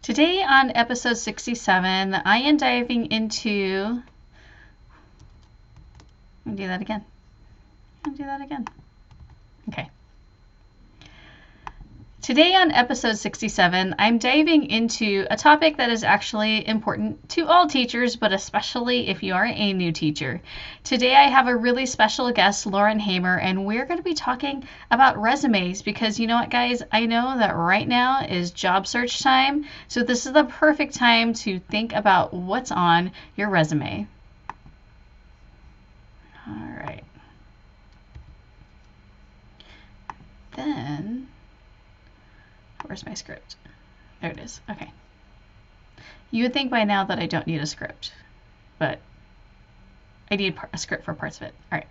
Today on episode 67, I am diving into... Do that again. Okay. Today on episode 67, I'm diving into a topic that is actually important to all teachers, but especially if you are a new teacher. Today I have a really special guest, Lauren Hamer, and we're going to be talking about resumes because you know what, guys? I know that right now is job search time, so this is the perfect time to think about what's on your resume. All right. Then... where's my script? There it is. Okay. You would think by now that I don't need a script, but I need a script for parts of it. All right.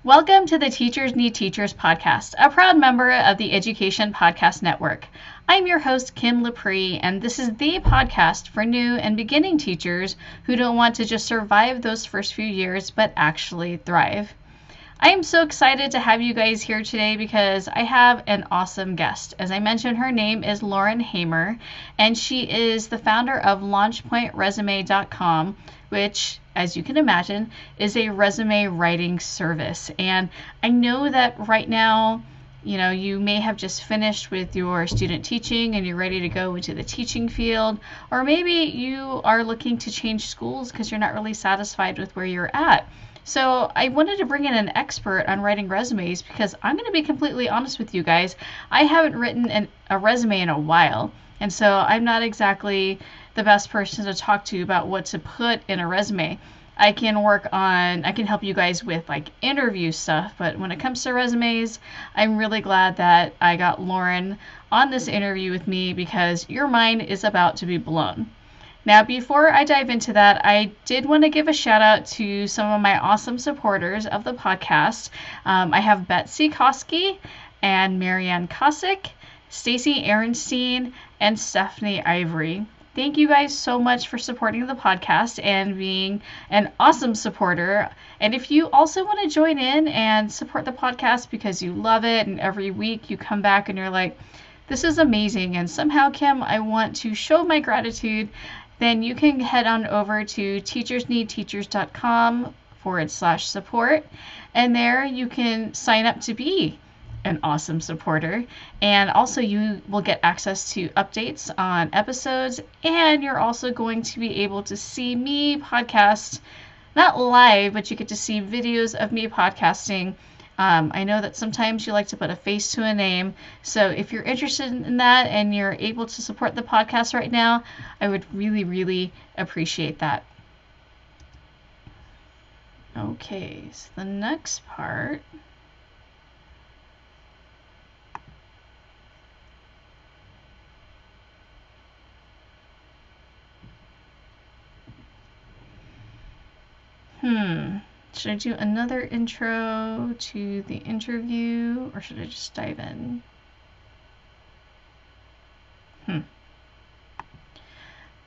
Welcome to the Teachers Need Teachers podcast, a proud member of the Education Podcast Network. I'm your host, Kim Lepre, and this is the podcast for new and beginning teachers who don't want to just survive those first few years, but actually thrive. I am so excited to have you guys here today because I have an awesome guest. As I mentioned, her name is Lauren Hamer, and she is the founder of LaunchPointResume.com, which, as you can imagine, is a resume writing service. And I know that right now, you may have just finished with your student teaching and you're ready to go into the teaching field, or maybe you are looking to change schools because you're not really satisfied with where you're at. So I wanted to bring in an expert on writing resumes because I'm going to be completely honest with you guys. I haven't written a resume in a while, and so I'm not exactly the best person to talk to about what to put in a resume. I can help you guys with like interview stuff, but when it comes to resumes, I'm really glad that I got Lauren on this interview with me because your mind is about to be blown. Now, before I dive into that, I did want to give a shout out to some of my awesome supporters of the podcast. I have Betsy Koski and Marianne Kosick, Stacy Ehrenstein, and Stephanie Ivory. Thank you guys so much for supporting the podcast and being an awesome supporter. And if you also want to join in and support the podcast because you love it and every week you come back and you're like, this is amazing, and somehow, Kim, I want to show my gratitude, then you can head on over to teachersneedteachers.com/support, and there you can sign up to be an awesome supporter, and also you will get access to updates on episodes, and you're also going to be able to see me podcast, not live, but you get to see videos of me podcasting. I know that sometimes you like to put a face to a name, so if you're interested in that and you're able to support the podcast right now, I would really, really appreciate that. Okay, so the next part. Should I do another intro to the interview, or should I just dive in?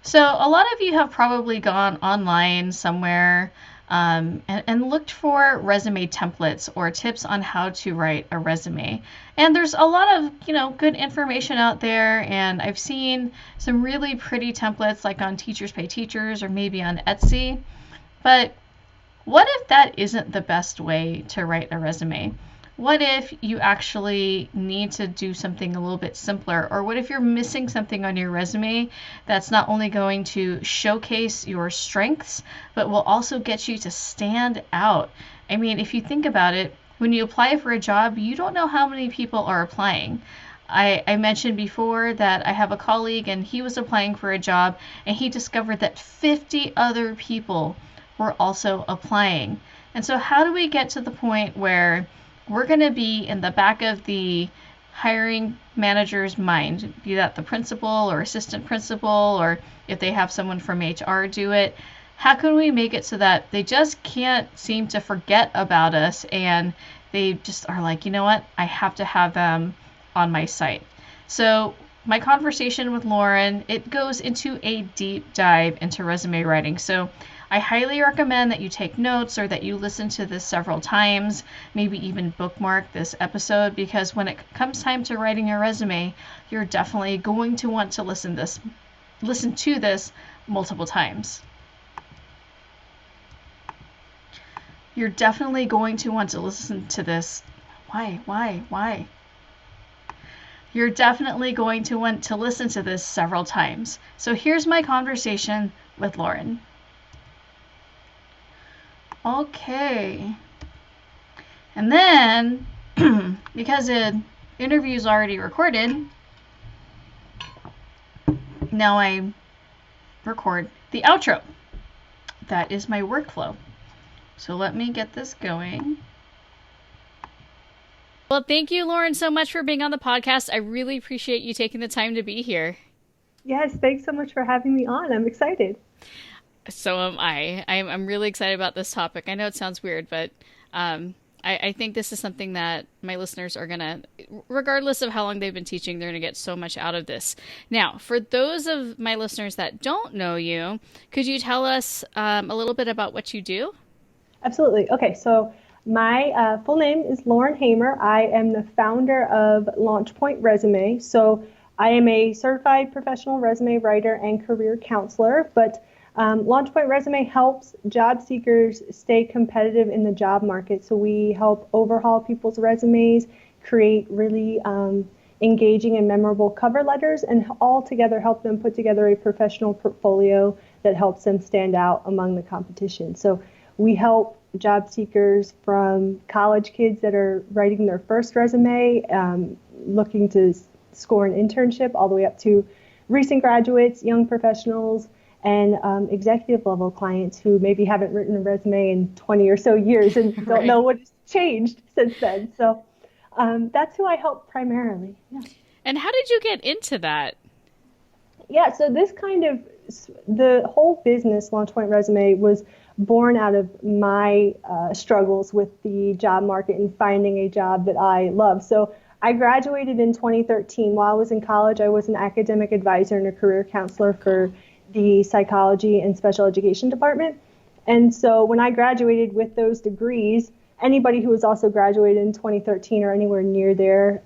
So a lot of you have probably gone online somewhere and looked for resume templates or tips on how to write a resume. And there's a lot of, good information out there, and I've seen some really pretty templates like on Teachers Pay Teachers or maybe on Etsy. But what if that isn't the best way to write a resume? What if you actually need to do something a little bit simpler? Or what if you're missing something on your resume that's not only going to showcase your strengths, but will also get you to stand out? I mean, if you think about it, when you apply for a job, you don't know how many people are applying. I mentioned before that I have a colleague and he was applying for a job and he discovered that 50 other people were also applying. And so how do we get to the point where we're going to be in the back of the hiring manager's mind, be that the principal or assistant principal, or if they have someone from HR do it? How can we make it so that they just can't seem to forget about us and they just are like, you know what, I have to have them on my site? So my conversation with Lauren, it goes into a deep dive into resume writing. So I highly recommend that you take notes or that you listen to this several times, maybe even bookmark this episode, because when it comes time to writing your resume, you're definitely going to want to listen to this multiple times. You're definitely going to want to listen to this. Why? You're definitely going to want to listen to this several times. So here's my conversation with Lauren. Okay. And then, because the interview's already recorded, now I record the outro. That is my workflow. So let me get this going. Well, thank you, Lauren, so much for being on the podcast. I really appreciate you taking the time to be here. Yes, thanks so much for having me on. I'm excited. So am I. I'm really excited about this topic. I know it sounds weird, but I think this is something that my listeners are going to, regardless of how long they've been teaching, they're going to get so much out of this. Now, for those of my listeners that don't know you, could you tell us a little bit about what you do? Absolutely. Okay, so my full name is Lauren Hamer. I am the founder of LaunchPoint Resume. So I am a certified professional resume writer and career counselor, but LaunchPoint Resume helps job seekers stay competitive in the job market. So we help overhaul people's resumes, create really engaging and memorable cover letters, and all together help them put together a professional portfolio that helps them stand out among the competition. So we help job seekers from college kids that are writing their first resume, looking to score an internship, all the way up to recent graduates, young professionals, and executive level clients who maybe haven't written a resume in 20 or so years and don't know what has changed since then. So that's who I help primarily. Yeah. And how did you get into that? Yeah, so this the whole business, LaunchPoint Resume, was born out of my struggles with the job market and finding a job that I love. So I graduated in 2013. While I was in college, I was an academic advisor and a career counselor for the psychology and special education department. And so when I graduated with those degrees, anybody who was also graduated in 2013 or anywhere near there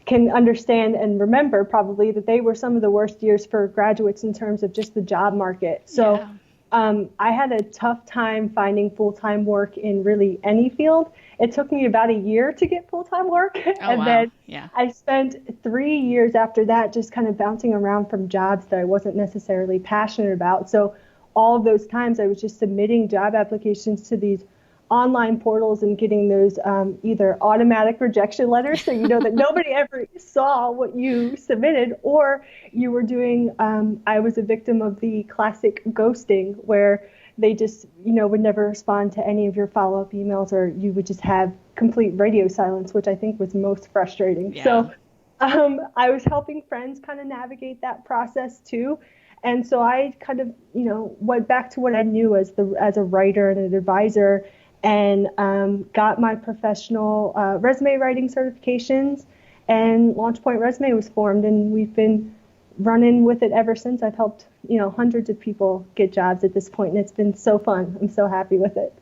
can understand and remember probably that they were some of the worst years for graduates in terms of just the job market. So yeah. I had a tough time finding full-time work in really any field. It took me about a year to get full-time work. Then I spent 3 years after that just kind of bouncing around from jobs that I wasn't necessarily passionate about. So all of those times I was just submitting job applications to these online portals and getting those either automatic rejection letters, so you know that nobody ever saw what you submitted, or you were doing, I was a victim of the classic ghosting, where they just, would never respond to any of your follow-up emails, or you would just have complete radio silence, which I think was most frustrating. Yeah. So I was helping friends kind of navigate that process too. And so I kind of, went back to what I knew as a writer and an advisor, and got my professional resume writing certifications, and LaunchPoint Resume was formed, and we've been running with it ever since. I've helped, hundreds of people get jobs at this point, and it's been so fun. I'm so happy with it.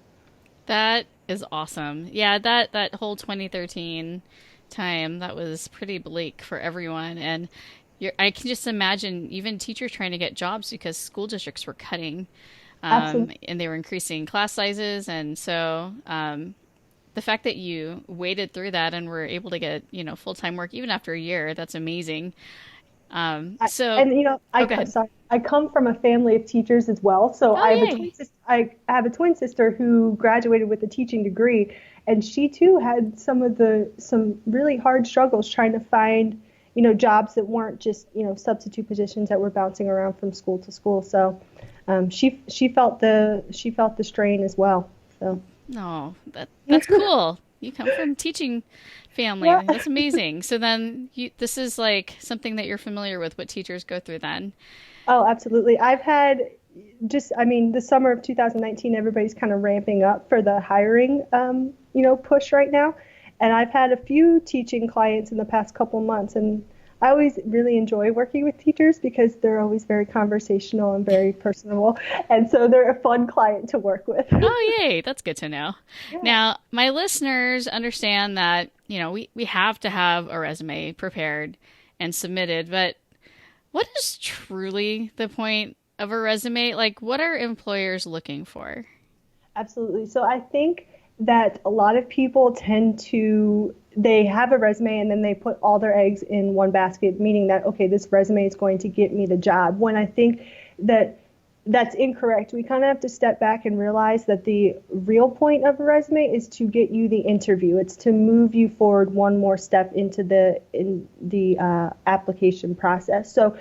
That is awesome. Yeah, that whole 2013 time, that was pretty bleak for everyone, and I can just imagine even teachers trying to get jobs because school districts were cutting. And they were increasing class sizes. And so the fact that you waded through that and were able to get, full-time work even after a year, that's amazing. I come from a family of teachers as well. So I have a twin sister who graduated with a teaching degree, and she too had some really hard struggles trying to find, jobs that weren't just, substitute positions that were bouncing around from school to school. So she felt the strain as well. So. No, that's cool. You come from teaching family. Yeah. That's amazing. So then this is like something that you're familiar with, what teachers go through then. Oh, absolutely. I've had the summer of 2019, everybody's kind of ramping up for the hiring, push right now. And I've had a few teaching clients in the past couple months, and I always really enjoy working with teachers because they're always very conversational and very personable. And so they're a fun client to work with. Oh, yay. That's good to know. Yeah. Now, my listeners understand that, we have to have a resume prepared and submitted, but what is truly the point of a resume? Like, what are employers looking for? Absolutely. So I think that a lot of people tend to, they have a resume and then they put all their eggs in one basket, meaning that, okay, this resume is going to get me the job. When I think that that's incorrect. We kind of have to step back and realize that the real point of a resume is to get you the interview. It's to move you forward one more step into the application process. So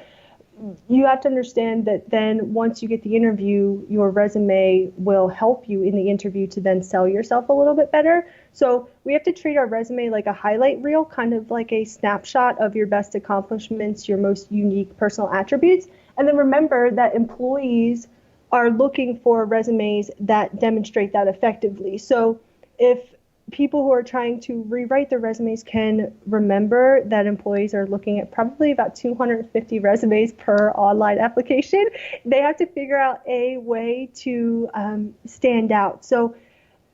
you have to understand that then once you get the interview, your resume will help you in the interview to then sell yourself a little bit better. So we have to treat our resume like a highlight reel, kind of like a snapshot of your best accomplishments, your most unique personal attributes. And then remember that employees are looking for resumes that demonstrate that effectively. So if people who are trying to rewrite their resumes can remember that employees are looking at probably about 250 resumes per online application, they have to figure out a way to stand out. So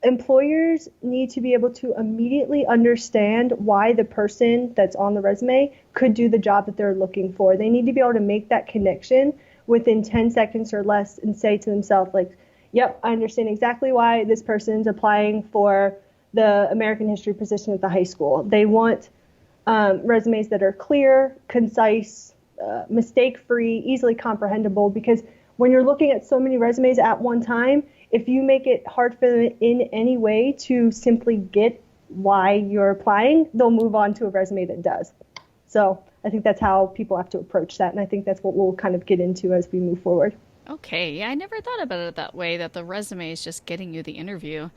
employers need to be able to immediately understand why the person that's on the resume could do the job that they're looking for. They need to be able to make that connection within 10 seconds or less and say to themselves, like, yep, I understand exactly why this person's applying for the American history position at the high school. They want resumes that are clear, concise, mistake-free, easily comprehensible, because when you're looking at so many resumes at one time, if you make it hard for them in any way to simply get why you're applying, they'll move on to a resume that does. So I think that's how people have to approach that, and I think that's what we'll kind of get into as we move forward. Okay, yeah, I never thought about it that way, that the resume is just getting you the interview.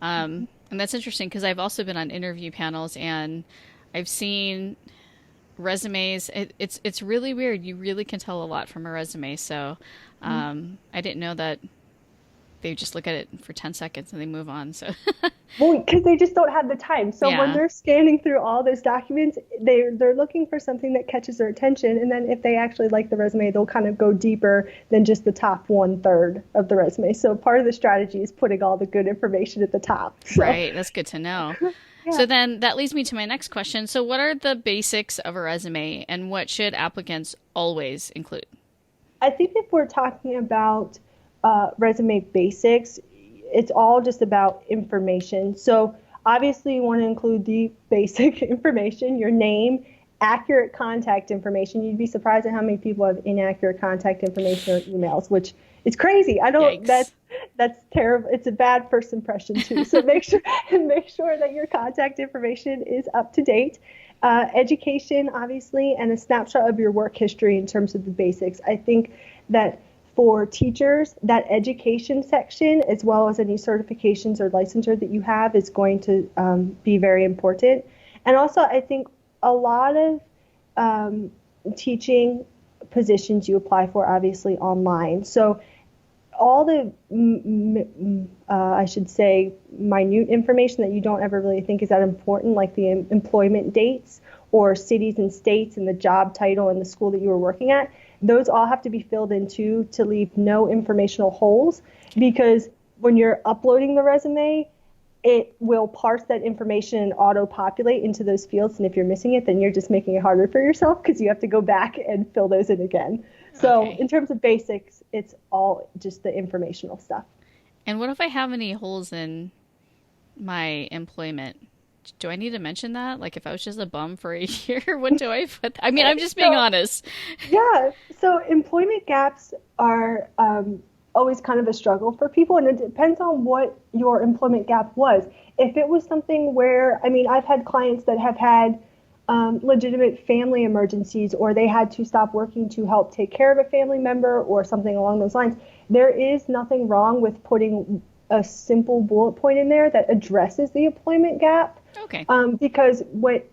And that's interesting because I've also been on interview panels and I've seen resumes. It's really weird. You really can tell a lot from a resume. So I didn't know that they just look at it for 10 seconds and they move on. So Well, because they just don't have the time. So when yeah, they're scanning through all those documents, they're looking for something that catches their attention. And then if they actually like the resume, they'll kind of go deeper than just the top 1/3 of the resume. So part of the strategy is putting all the good information at the top. So, right. That's good to know. yeah. So then that leads me to my next question. So what are the basics of a resume and what should applicants always include? I think if we're talking about resume basics, it's all just about information. So obviously you want to include the basic information, your name, accurate contact information. You'd be surprised at how many people have inaccurate contact information or emails, which is crazy. I don't, Yikes. that's terrible. It's a bad first impression too. So make sure that your contact information is up to date. Education, obviously, and a snapshot of your work history in terms of the basics. I think that for teachers, that education section, as well as any certifications or licensure that you have, is going to be very important. And also, I think a lot of teaching positions you apply for, obviously, online. So all the, I should say, minute information that you don't ever really think is that important, like the employment dates or cities and states and the job title and the school that you were working at, those all have to be filled in too to leave no informational holes, because when you're uploading the resume, it will parse that information and auto-populate into those fields. And if you're missing it, then you're just making it harder for yourself because you have to go back and fill those in again. So Okay. in terms of basics, it's all just the informational stuff. And what if I have any holes in my employment? Do I need to mention that? Like if I was just a bum for a year, what do I put? I mean, I'm just being So honest. yeah, so employment gaps are always kind of a struggle for people, and it depends on what your employment gap was. If it was something where, I mean, I've had clients that have had legitimate family emergencies, or they had to stop working to help take care of a family member or something along those lines. There is nothing wrong with putting a simple bullet point in there that addresses the employment gap. Okay. Because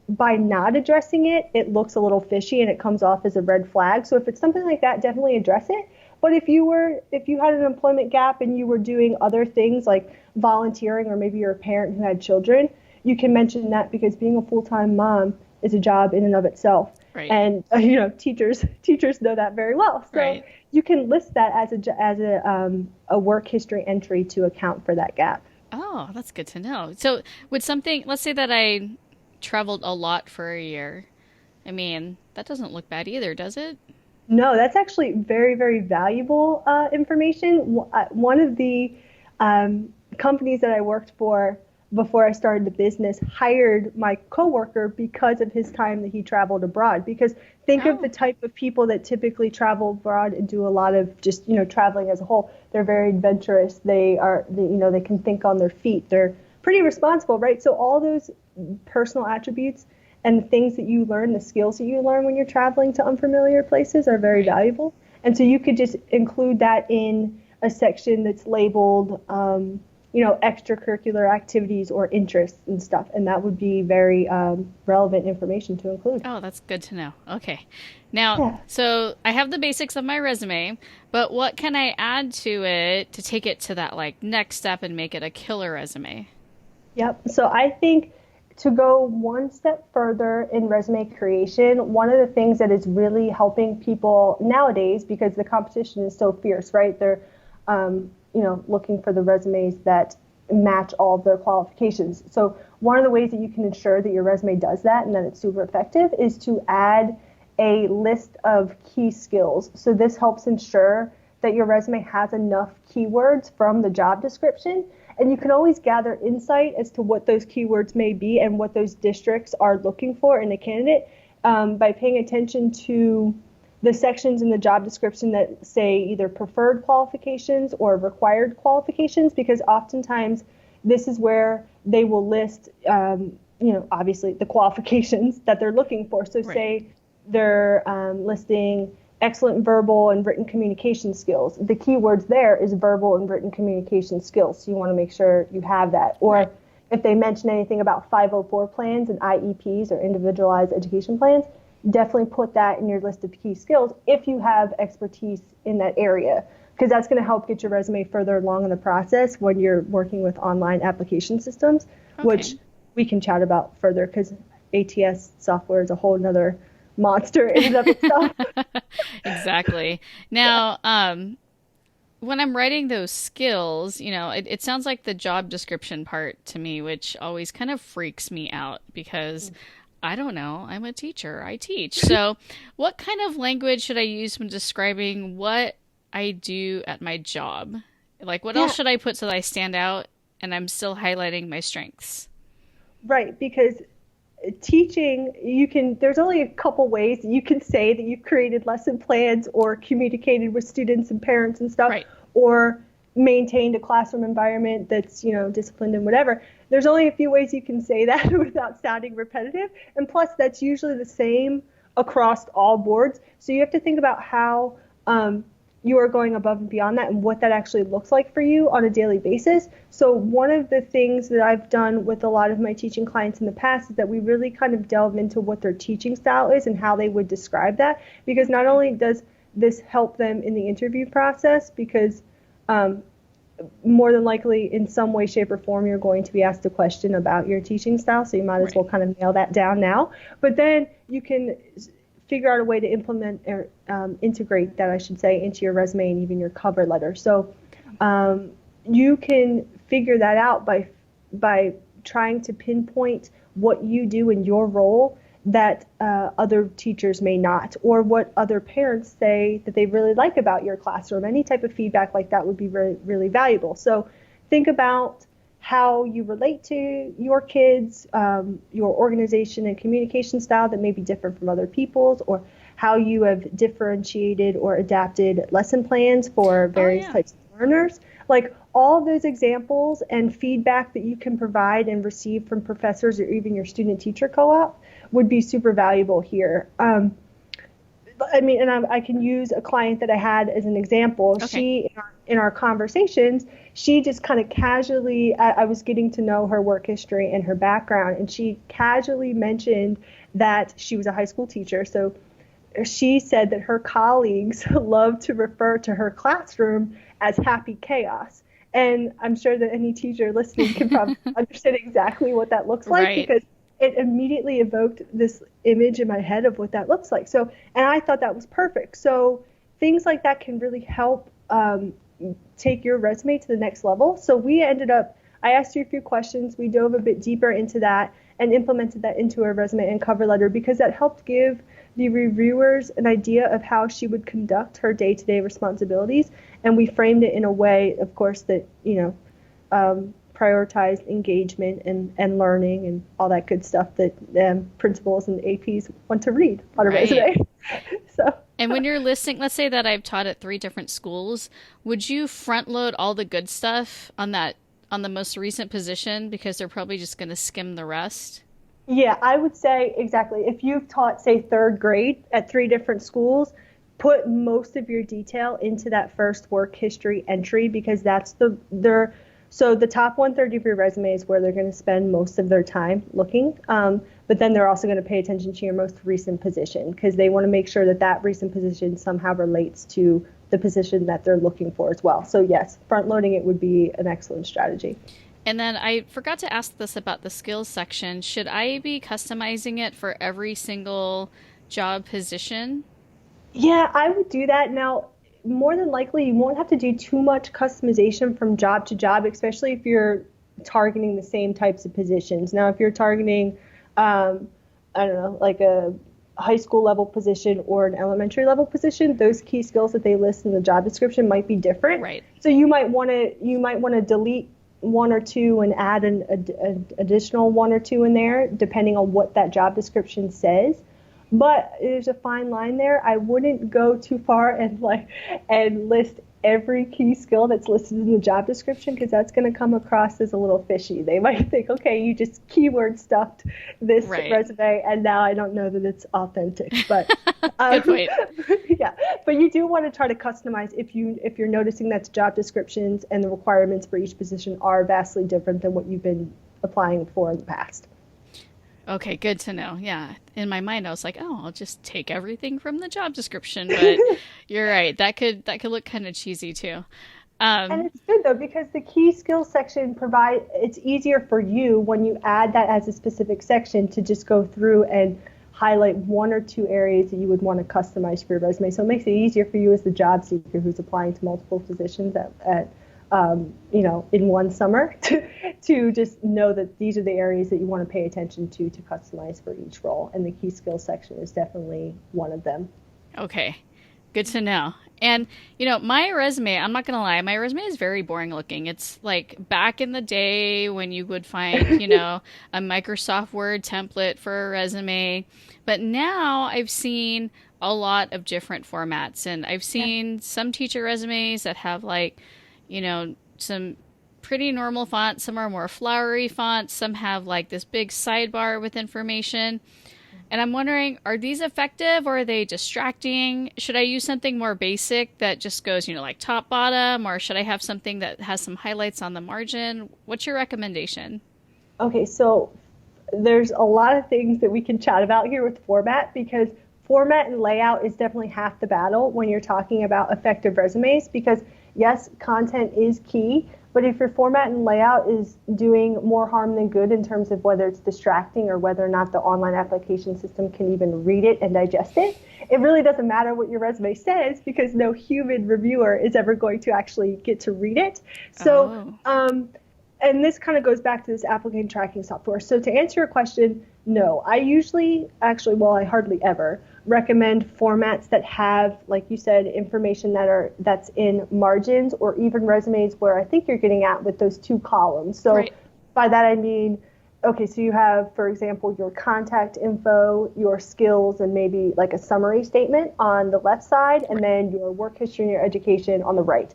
by not addressing it, it looks a little fishy and it comes off as a red flag. So if it's something like that, definitely address it. But if you had an employment gap and you were doing other things like volunteering, or maybe you're a parent who had children, you can mention that, because being a full-time mom is a job in and of itself. Right. And teachers know that very well. So Right. you can list that as a work history entry to account for that gap. Oh, that's good to know. So, would something, let's say that I traveled a lot for a year. I mean, that doesn't look bad either, does it? No, that's actually very, very valuable information. One of the companies that I worked for before I started the business hired my coworker because of his time that he traveled abroad. Because think of the Oh, type of people that typically travel abroad and do a lot of just, traveling as a whole. They're very adventurous. They can think on their feet. They're pretty responsible, right? So all those personal attributes and the things that you learn, the skills that you learn when you're traveling to unfamiliar places are very right. valuable. And so you could just include that in a section that's labeled, extracurricular activities or interests and stuff. And that would be very relevant information to include. Oh, that's good to know. Okay. Now, Yeah. so I have the basics of my resume, but what can I add to it to take it to that like next step and make it a killer resume? Yep. So I think to go one step further in resume creation, one of the things that is really helping people nowadays, because the competition is so fierce, right? They're, looking for the resumes that match all of their qualifications. So one of the ways that you can ensure that your resume does that and that it's super effective is to add a list of key skills. So this helps ensure that your resume has enough keywords from the job description. And you can always gather insight as to what those keywords may be and what those districts are looking for in a candidate by paying attention to the sections in the job description that say either preferred qualifications or required qualifications, because oftentimes this is where they will list, obviously the qualifications that they're looking for. So Right. say they're listing excellent verbal and written communication skills. The keywords there is verbal and written communication skills. So you want to make sure you have that. Right. Or if they mention anything about 504 plans and IEPs or individualized education plans, definitely put that in your list of key skills if you have expertise in that area, because that's going to help get your resume further along in the process when you're working with online application systems, Okay. which we can chat about further because ATS software is a whole nother monster in and of itself. Exactly. Yeah. Now, when I'm writing those skills, it sounds like the job description part to me, which always kind of freaks me out because I don't know, I'm a teacher, I teach. So, what kind of language should I use when describing what I do at my job? Like, what else Yeah, should I put so that I stand out and I'm still highlighting my strengths? right. Because teaching, there's only a couple ways that you can say that you've created lesson plans or communicated with students and parents and stuff, Right. or maintained a classroom environment that's, disciplined and whatever. There's only a few ways you can say that without sounding repetitive. And plus, that's usually the same across all boards. So you have to think about how you are going above and beyond that and what that actually looks like for you on a daily basis. So one of the things that I've done with a lot of my teaching clients in the past is that we really kind of delve into what their teaching style is and how they would describe that, because not only does this help them in the interview process, because more than likely in some way, shape, or form you're going to be asked a question about your teaching style, so you might as Right. well kind of nail that down now. But then you can figure out a way to implement or integrate that, I should say, into your resume and even your cover letter. So you can figure that out by trying to pinpoint what you do in your role that other teachers may not, or what other parents say that they really like about your classroom. Any type of feedback like that would be really, really valuable. So think about how you relate to your kids, your organization and communication style that may be different from other people's, or how you have differentiated or adapted lesson plans for Oh, various yeah. types of learners. Like all of those examples and feedback that you can provide and receive from professors or even your student-teacher co-op would be super valuable here. I mean, and I can use a client that I had as an example. Okay. She, in our conversations, she just kind of casually, I was getting to know her work history and her background, and she casually mentioned that she was a high school teacher. So she said that her colleagues love to refer to her classroom as happy chaos. And I'm sure that any teacher listening can probably understand exactly what that looks like, Right. because it immediately evoked this image in my head of what that looks like. So, and I thought that was perfect. So things like that can really help take your resume to the next level. So we ended up, I asked you a few questions. We dove a bit deeper into that and implemented that into her resume and cover letter because that helped give the reviewers an idea of how she would conduct her day-to-day responsibilities. And we framed it in a way, of course, that, prioritized engagement and learning and all that good stuff that principals and APs want to read on a resume. So. And when you're listing, let's say that I've taught at 3 different schools, would you front load all the good stuff on the most recent position because they're probably just going to skim the rest? Yeah, I would say exactly. If you've taught, say, 3rd grade at 3 different schools, put most of your detail into that first work history entry because that's so the top 1/3 of your resume is where they're going to spend most of their time looking. But then they're also going to pay attention to your most recent position because they want to make sure that that recent position somehow relates to the position that they're looking for as well. So yes, front loading it would be an excellent strategy. And then I forgot to ask this about the skills section. Should I be customizing it for every single job position? Yeah, I would do that. Now, more than likely, you won't have to do too much customization from job to job, especially if you're targeting the same types of positions. Now, if you're targeting, I don't know, like a high school level position or an elementary level position, those key skills that they list in the job description might be different. Right. So you might want to delete 1 or 2 and add an additional 1 or 2 in there, depending on what that job description says. But there's a fine line there. I wouldn't go too far and list every key skill that's listed in the job description because that's going to come across as a little fishy. They might think, okay, you just keyword stuffed this resume, and now I don't know that it's authentic. But good point. Yeah, but you do want to try to customize if you're noticing that the job descriptions and the requirements for each position are vastly different than what you've been applying for in the past. Okay, good to know. Yeah. In my mind, I was like, oh, I'll just take everything from the job description. But you're right. That could look kind of cheesy too. And it's good though, because the key skills section it's easier for you when you add that as a specific section to just go through and highlight 1 or 2 areas that you would want to customize for your resume. So it makes it easier for you as the job seeker who's applying to multiple positions in one summer to just know that these are the areas that you want to pay attention to customize for each role. And the key skills section is definitely one of them. Okay. Good to know. And, my resume, I'm not going to lie, my resume is very boring looking. It's like back in the day when you would find, a Microsoft Word template for a resume. But now I've seen a lot of different formats. And I've seen some teacher resumes that have some pretty normal fonts. Some are more flowery fonts. Some have this big sidebar with information. And I'm wondering, are these effective or are they distracting? Should I use something more basic that just goes, top, bottom, or should I have something that has some highlights on the margin? What's your recommendation? Okay, so there's a lot of things that we can chat about here with format because format and layout is definitely half the battle when you're talking about effective resumes because yes, content is key, but if your format and layout is doing more harm than good in terms of whether it's distracting or whether or not the online application system can even read it and digest it, it really doesn't matter what your resume says because no human reviewer is ever going to actually get to read it. So, and this kind of goes back to this applicant tracking software. So to answer your question, no, I hardly ever recommend formats that have, like you said, information that's in margins or even resumes where I think you're getting at with those 2 columns. So by that I mean, okay, so you have, for example, your contact info, your skills, and maybe like a summary statement on the left side, and then your work history and your education on the right.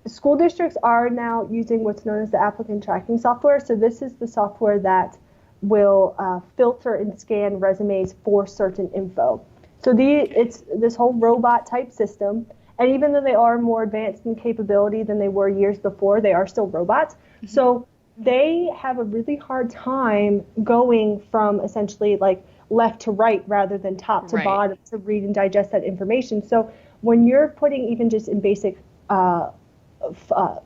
School districts are now using what's known as the applicant tracking software. So this is the software that will filter and scan resumes for certain info. So it's this whole robot type system. And even though they are more advanced in capability than they were years before, they are still robots. Mm-hmm. So they have a really hard time going from essentially left to right rather than top to bottom to read and digest that information. So when you're putting even just in basic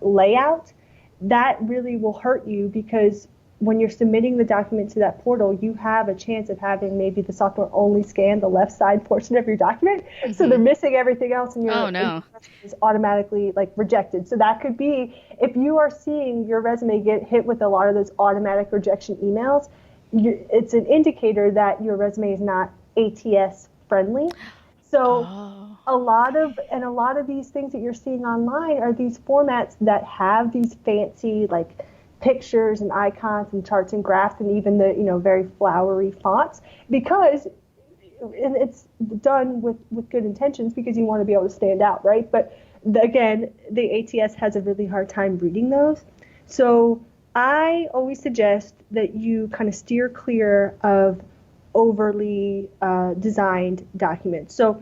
layout, that really will hurt you because when you're submitting the document to that portal, you have a chance of having maybe the software only scan the left side portion of your document. So they're missing everything else and your Oh, no. is automatically like rejected. So that could be, if you are seeing your resume get hit with a lot of those automatic rejection emails, it's an indicator that your resume is not ATS friendly. So a lot of these things that you're seeing online are these formats that have these fancy like pictures and icons and charts and graphs and even the very flowery fonts, because and it's done with good intentions because you want to be able to stand out, right? But again, the ATS has a really hard time reading those. So I always suggest that you kind of steer clear of overly designed documents. So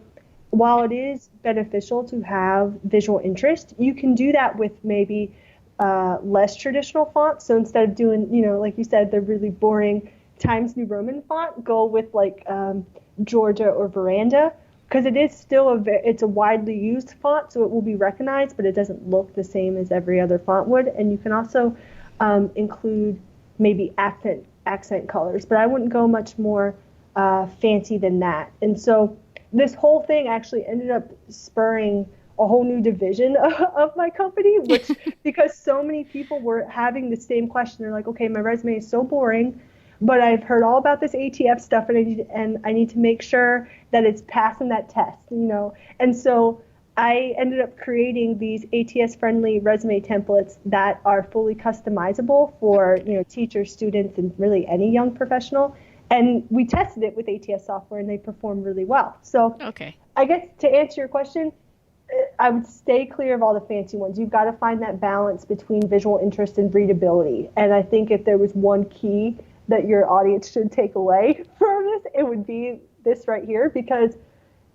while it is beneficial to have visual interest, you can do that with maybe less traditional fonts. So instead of doing, like you said, the really boring Times New Roman font, go with like Georgia or Veranda, because it is still it's a widely used font, so it will be recognized, but it doesn't look the same as every other font would. And you can also include maybe accent colors, but I wouldn't go much more fancy than that. And so this whole thing actually ended up spurring a whole new division of my company, which because so many people were having the same question. They're like, okay, my resume is so boring, but I've heard all about this ATF stuff, and I need to make sure that it's passing that test, And so I ended up creating these ATS-friendly resume templates that are fully customizable for teachers, students, and really any young professional. And we tested it with ATS software, and they performed really well. So I guess to answer your question, I would stay clear of all the fancy ones. You've got to find that balance between visual interest and readability. And I think if there was one key that your audience should take away from this, it would be this right here, because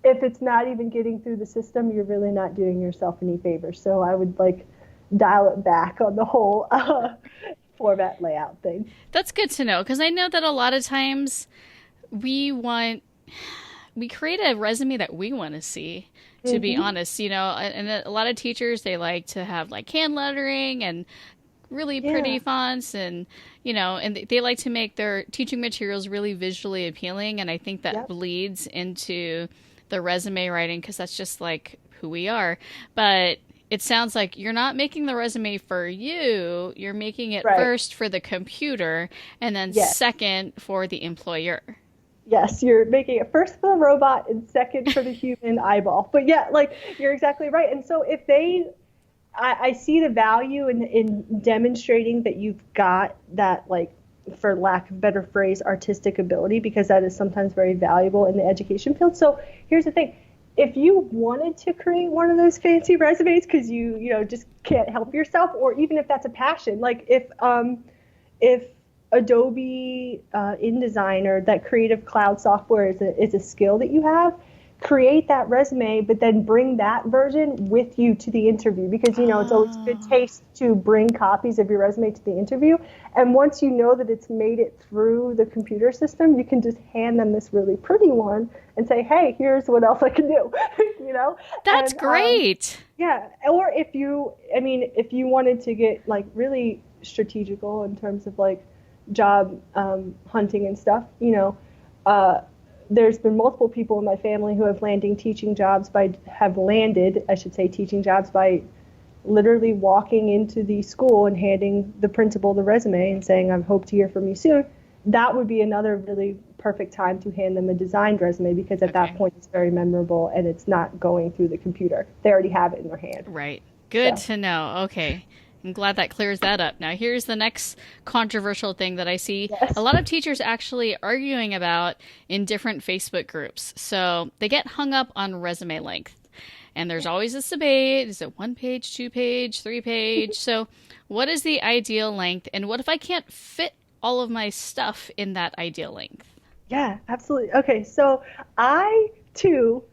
if it's not even getting through the system, you're really not doing yourself any favors. So I would dial it back on the whole format layout thing. That's good to know, because I know that a lot of times we create a resume that we want to see, to be honest, and a lot of teachers, they like to have like hand lettering and really pretty fonts, and and they like to make their teaching materials really visually appealing, and I think that bleeds into the resume writing, because that's just like who we are. But it sounds like you're not making the resume for you, you're making it first for the computer, and then second for the employer. Yes, you're making it first for the robot and second for the human eyeball. But yeah, you're exactly right. And so if I see the value in demonstrating that you've got that, for lack of a better phrase, artistic ability, because that is sometimes very valuable in the education field. So here's the thing. If you wanted to create one of those fancy resumes because you just can't help yourself, or even if that's a passion, like if Adobe InDesign or that creative cloud software is a skill that you have, create that resume, but then bring that version with you to the interview, because it's always good taste to bring copies of your resume to the interview. And once you know that it's made it through the computer system, you can just hand them this really pretty one and say, hey, here's what else I can do. That's great. Yeah. Or if you wanted to get really strategical in terms of job hunting and stuff, there's been multiple people in my family who have landed teaching jobs by literally walking into the school and handing the principal the resume and saying, I hope to hear from you soon. That would be another really perfect time to hand them a designed resume, because at that point it's very memorable and it's not going through the computer. They already have it in their hand. Right. Good to know. Okay. I'm glad that clears that up. Now, here's the next controversial thing that I see a lot of teachers actually arguing about in different Facebook groups. So they get hung up on resume length. And there's always this debate. Is it 1 page, 2 page, 3 page? So what is the ideal length? And what if I can't fit all of my stuff in that ideal length? Yeah, absolutely. Okay, so I, too,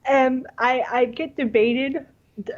I get debated,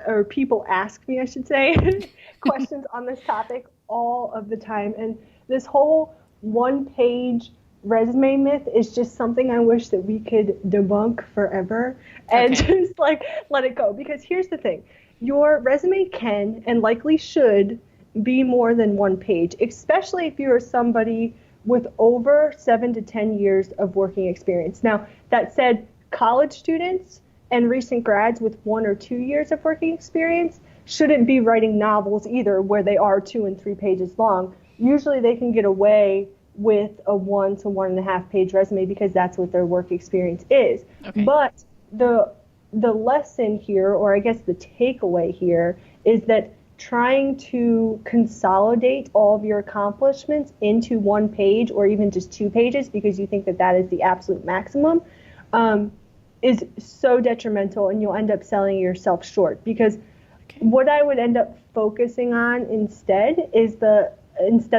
or people ask me, I should say, questions on this topic all of the time. And this whole 1-page resume myth is just something I wish that we could debunk forever and just let it go. Because here's the thing. Your resume can and likely should be more than one page, especially if you're somebody with over 7 to 10 years of working experience. Now, that said, college students and recent grads with 1 or 2 years of working experience shouldn't be writing novels either, where they are 2 and 3 pages long. Usually they can get away with a 1 to 1.5 page resume because that's what their work experience is. Okay. But the lesson here, or I guess the takeaway here, is that trying to consolidate all of your accomplishments into one page or even just 2 pages because you think that that is the absolute maximum is so detrimental, and you'll end up selling yourself short. Because what I would end up focusing on instead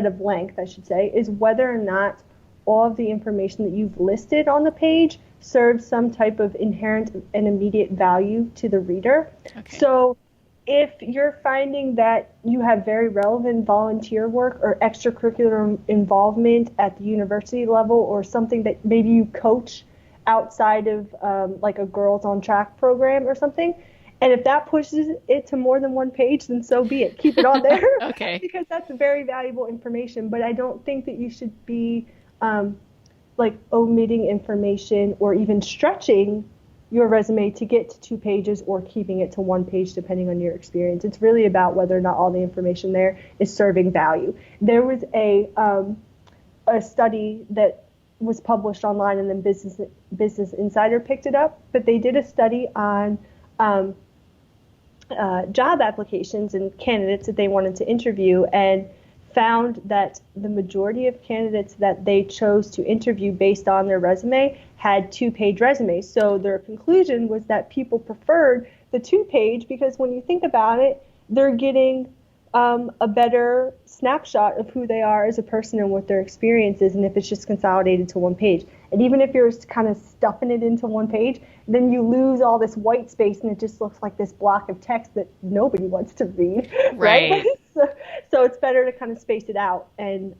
of length, I should say, is whether or not all of the information that you've listed on the page serves some type of inherent and immediate value to the reader. Okay. So if you're finding that you have very relevant volunteer work or extracurricular involvement at the university level, or something that maybe you coach outside of like a girls on track program or something, and if that pushes it to more than one page, then so be it. Keep it on there. Okay. Because that's very valuable information. But I don't think that you should be like omitting information or even stretching your resume to get to 2 pages or keeping it to 1 page, depending on your experience. It's really about whether or not all the information there is serving value. There was a study that was published online, and then Business Insider picked it up, but they did a study on job applications and candidates that they wanted to interview, and found that the majority of candidates that they chose to interview based on their resume had 2-page resumes. So their conclusion was that people preferred the 2-page because when you think about it, they're getting a better snapshot of who they are as a person and what their experience is, and if it's just consolidated to 1 page. And even if you're kind of stuffing it into 1 page, then you lose all this white space and it just looks like this block of text that nobody wants to read. Right. So it's better to kind of space it out and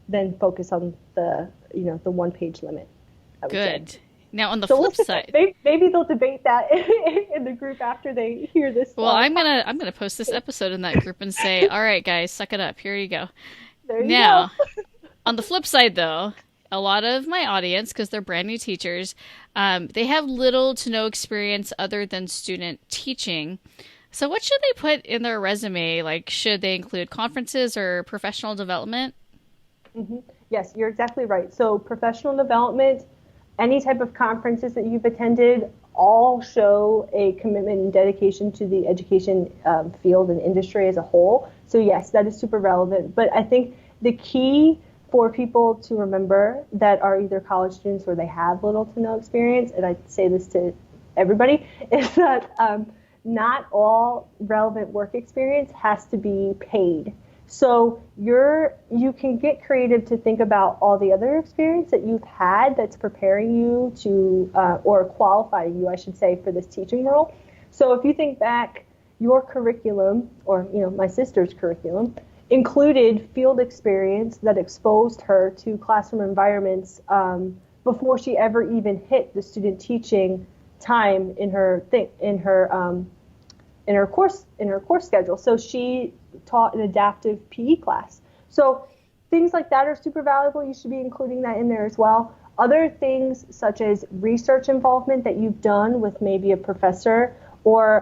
then focus on the 1-page limit. Good. Now on the So flip side, maybe they'll debate that in the group after they hear this. well, I'm gonna post this episode in that group and say, all right, guys, suck it up. Here you go. There you Now, go. on the flip side, though, a lot of my audience, because they're brand new teachers, they have little to no experience other than student teaching. So what should they put in their resume? Like, should they include conferences or professional development? Mm-hmm. Yes, you're exactly right. So professional development, any type of conferences that you've attended, all show a commitment and dedication to the education field and industry as a whole. So yes, that is super relevant. But I think the key for people to remember that are either college students or they have little to no experience, and I say this to everybody, is that not all relevant work experience has to be paid. So you can get creative to think about all the other experience that you've had that's preparing you to, or qualifying you, I should say, for this teaching role. So if you think back, your curriculum, or my sister's curriculum, included field experience that exposed her to classroom environments before she ever even hit the student teaching time in her course schedule. So she taught an adaptive PE class. So things like that are super valuable. You should be including that in there as well. Other things such as research involvement that you've done with maybe a professor, or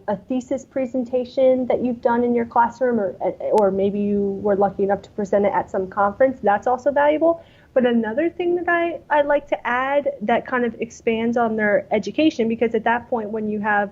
a thesis presentation that you've done in your classroom, or maybe you were lucky enough to present it at some conference. That's also valuable. But another thing that I'd like to add that kind of expands on their education, because at that point when you have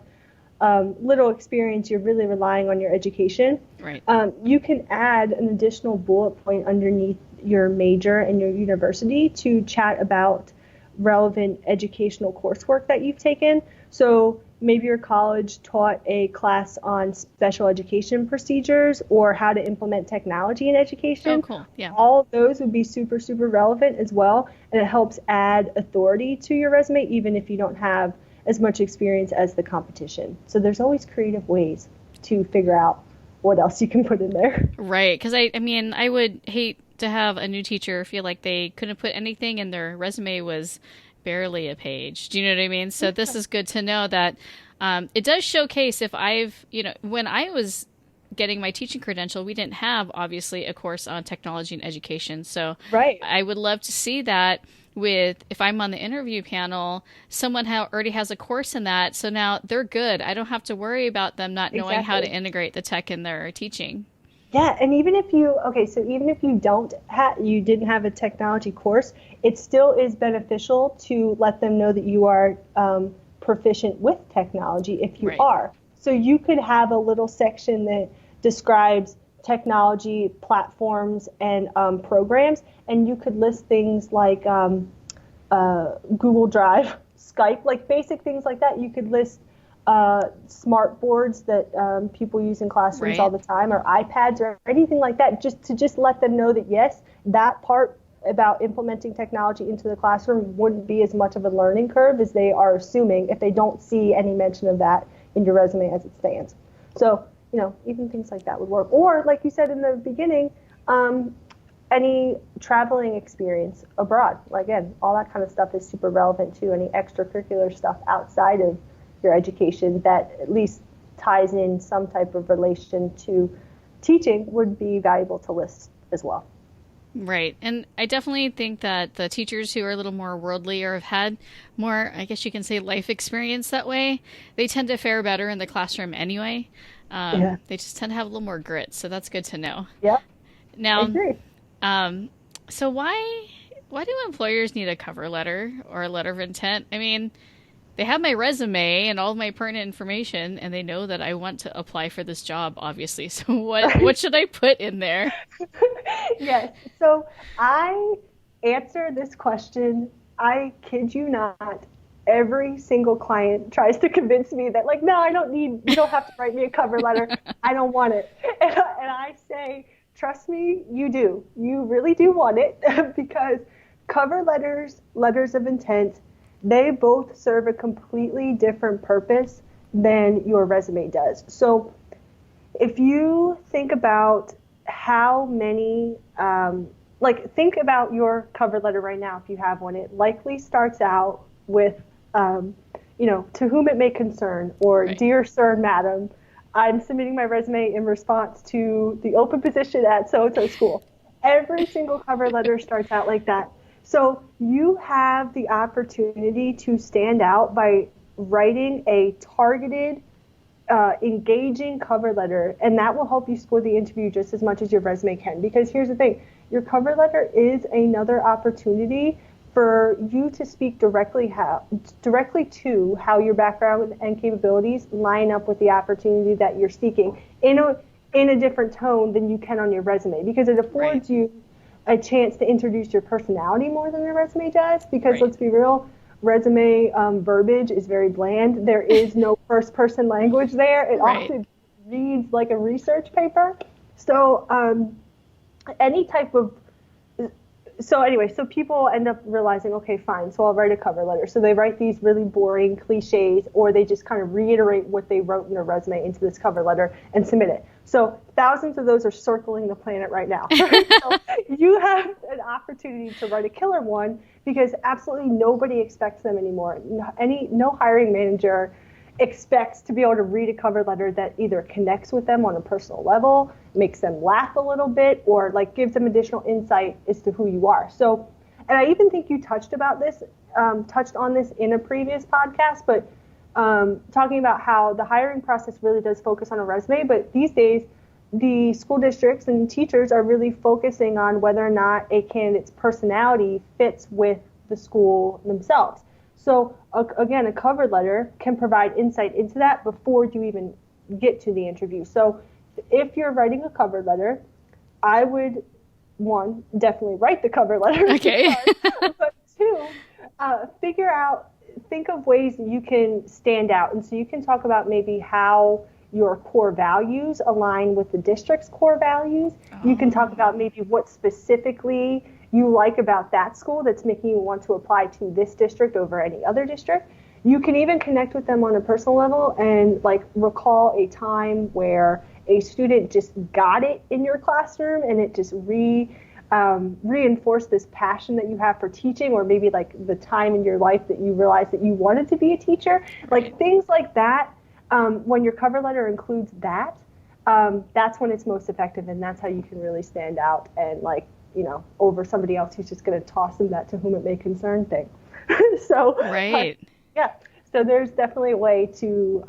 little experience, you're really relying on your education. Right. You can add an additional bullet point underneath your major and your university to chat about relevant educational coursework that you've taken. So maybe your college taught a class on special education procedures or how to implement technology in education. Oh, cool. Yeah. All of those would be super, super relevant as well. And it helps add authority to your resume, even if you don't have as much experience as the competition. So there's always creative ways to figure out what else you can put in there. Right. Because I mean, I would hate to have a new teacher feel like they couldn't put anything and their resume was barely a page. Do you know what I mean? So this is good to know that it does showcase if when I was getting my teaching credential, we didn't have, obviously, a course on technology and education. So Right. I would love to see that with, if I'm on the interview panel, someone already has a course in that. So now they're good. I don't have to worry about them not knowing how to Exactly. integrate the tech in their teaching. Yeah, and even if you, okay, so even if you didn't have a technology course, it still is beneficial to let them know that you are proficient with technology if you Right. are. So you could have a little section that describes technology platforms and programs, and you could list things like Google Drive, Skype, like basic things like that. You could list smart boards that people use in classrooms all Right. the time, or iPads, or anything like that, just to let them know that yes, that part about implementing technology into the classroom wouldn't be as much of a learning curve as they are assuming if they don't see any mention of that in your resume as it stands. So, even things like that would work. Or, like you said in the beginning, any traveling experience abroad. Again, all that kind of stuff is super relevant to any extracurricular stuff outside of your education that at least ties in some type of relation to teaching would be valuable to list as well. Right. And I definitely think that the teachers who are a little more worldly or have had more, I guess you can say, life experience that way, they tend to fare better in the classroom anyway. Yeah. They just tend to have a little more grit. So that's good to know. Yep. I Now, agree. um, so why do employers need a cover letter or a letter of intent? I mean, they have my resume and all of my pertinent information, and they know that I want to apply for this job, obviously. So what should I put in there? Yes. So I answer this question, I kid you not. Every single client tries to convince me that, like, no, you don't have to write me a cover letter. I don't want it. And I say, trust me, you do. You really do want it because cover letters, letters of intent, they both serve a completely different purpose than your resume does. So if you think about how many, think about your cover letter right now, if you have one, it likely starts out with, to whom it may concern, or Right. dear sir, madam, I'm submitting my resume in response to the open position at so-and-so school. Every single cover letter starts out like that. So you have the opportunity to stand out by writing a targeted, engaging cover letter, and that will help you score the interview just as much as your resume can. Because here's the thing, your cover letter is another opportunity for you to speak directly to how your background and capabilities line up with the opportunity that you're seeking in a different tone than you can on your resume, because it Right. affords you a chance to introduce your personality more than the resume does. Because Right. let's be real, resume verbiage is very bland. There is no first person language there. It Right. often reads like a research paper. So any type of so people end up realizing, okay, fine, so I'll write a cover letter. So they write these really boring cliches, or they just kind of reiterate what they wrote in their resume into this cover letter and submit it. So thousands of those are circling the planet right now. So you have an opportunity to write a killer one, because absolutely nobody expects them anymore. No hiring manager expects to be able to read a cover letter that either connects with them on a personal level, makes them laugh a little bit, or like gives them additional insight as to who you are. So, and I even think you touched on this in a previous podcast, but talking about how the hiring process really does focus on a resume, but these days the school districts and teachers are really focusing on whether or not a candidate's personality fits with the school themselves. So again, a cover letter can provide insight into that before you even get to the interview. So if you're writing a cover letter, I would, one, definitely write the cover letter. Okay. But two, think of ways that you can stand out. And so you can talk about maybe how your core values align with the district's core values. You can talk about maybe what specifically you like about that school that's making you want to apply to this district over any other district. You can even connect with them on a personal level and like recall a time where a student just got it in your classroom and it just reinforced this passion that you have for teaching, or maybe like the time in your life that you realized that you wanted to be a teacher. Like things like that, when your cover letter includes that, that's when it's most effective, and that's how you can really stand out and like, over somebody else who's just going to toss them that to whom it may concern thing. So, Right. yeah, so there's definitely a way to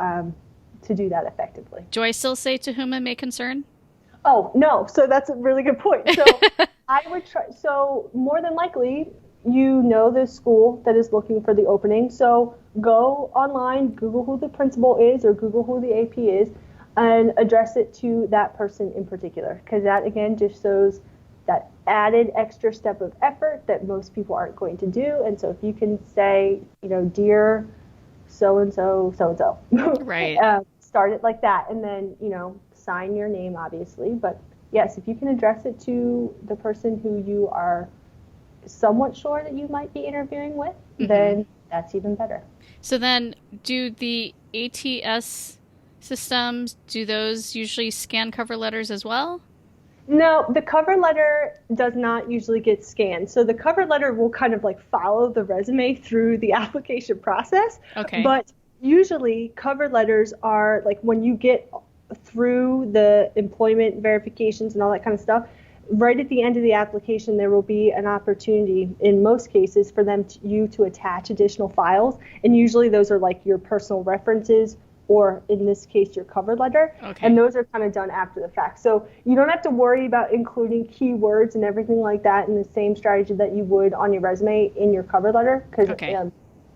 do that effectively. Do I still say to whom it may concern? Oh, no. So that's a really good point. So I would try. So more than likely, the school that is looking for the opening. So go online, Google who the principal is or Google who the AP is, and address it to that person in particular. Because that, again, just shows that added extra step of effort that most people aren't going to do. And so if you can say, dear so-and-so, so-and-so, Right. start it like that. And then, sign your name, obviously. But yes, if you can address it to the person who you are somewhat sure that you might be interviewing with, then that's even better. So then, do the ATS systems, do those usually scan cover letters as well? No, the cover letter does not usually get scanned. So the cover letter will kind of like follow the resume through the application process. Okay. But usually cover letters are like when you get through the employment verifications and all that kind of stuff, right at the end of the application, there will be an opportunity in most cases for you to attach additional files. And usually those are like your personal references, or in this case, your cover letter. Okay. And those are kind of done after the fact. So you don't have to worry about including keywords and everything like that in the same strategy that you would on your resume in your cover letter, because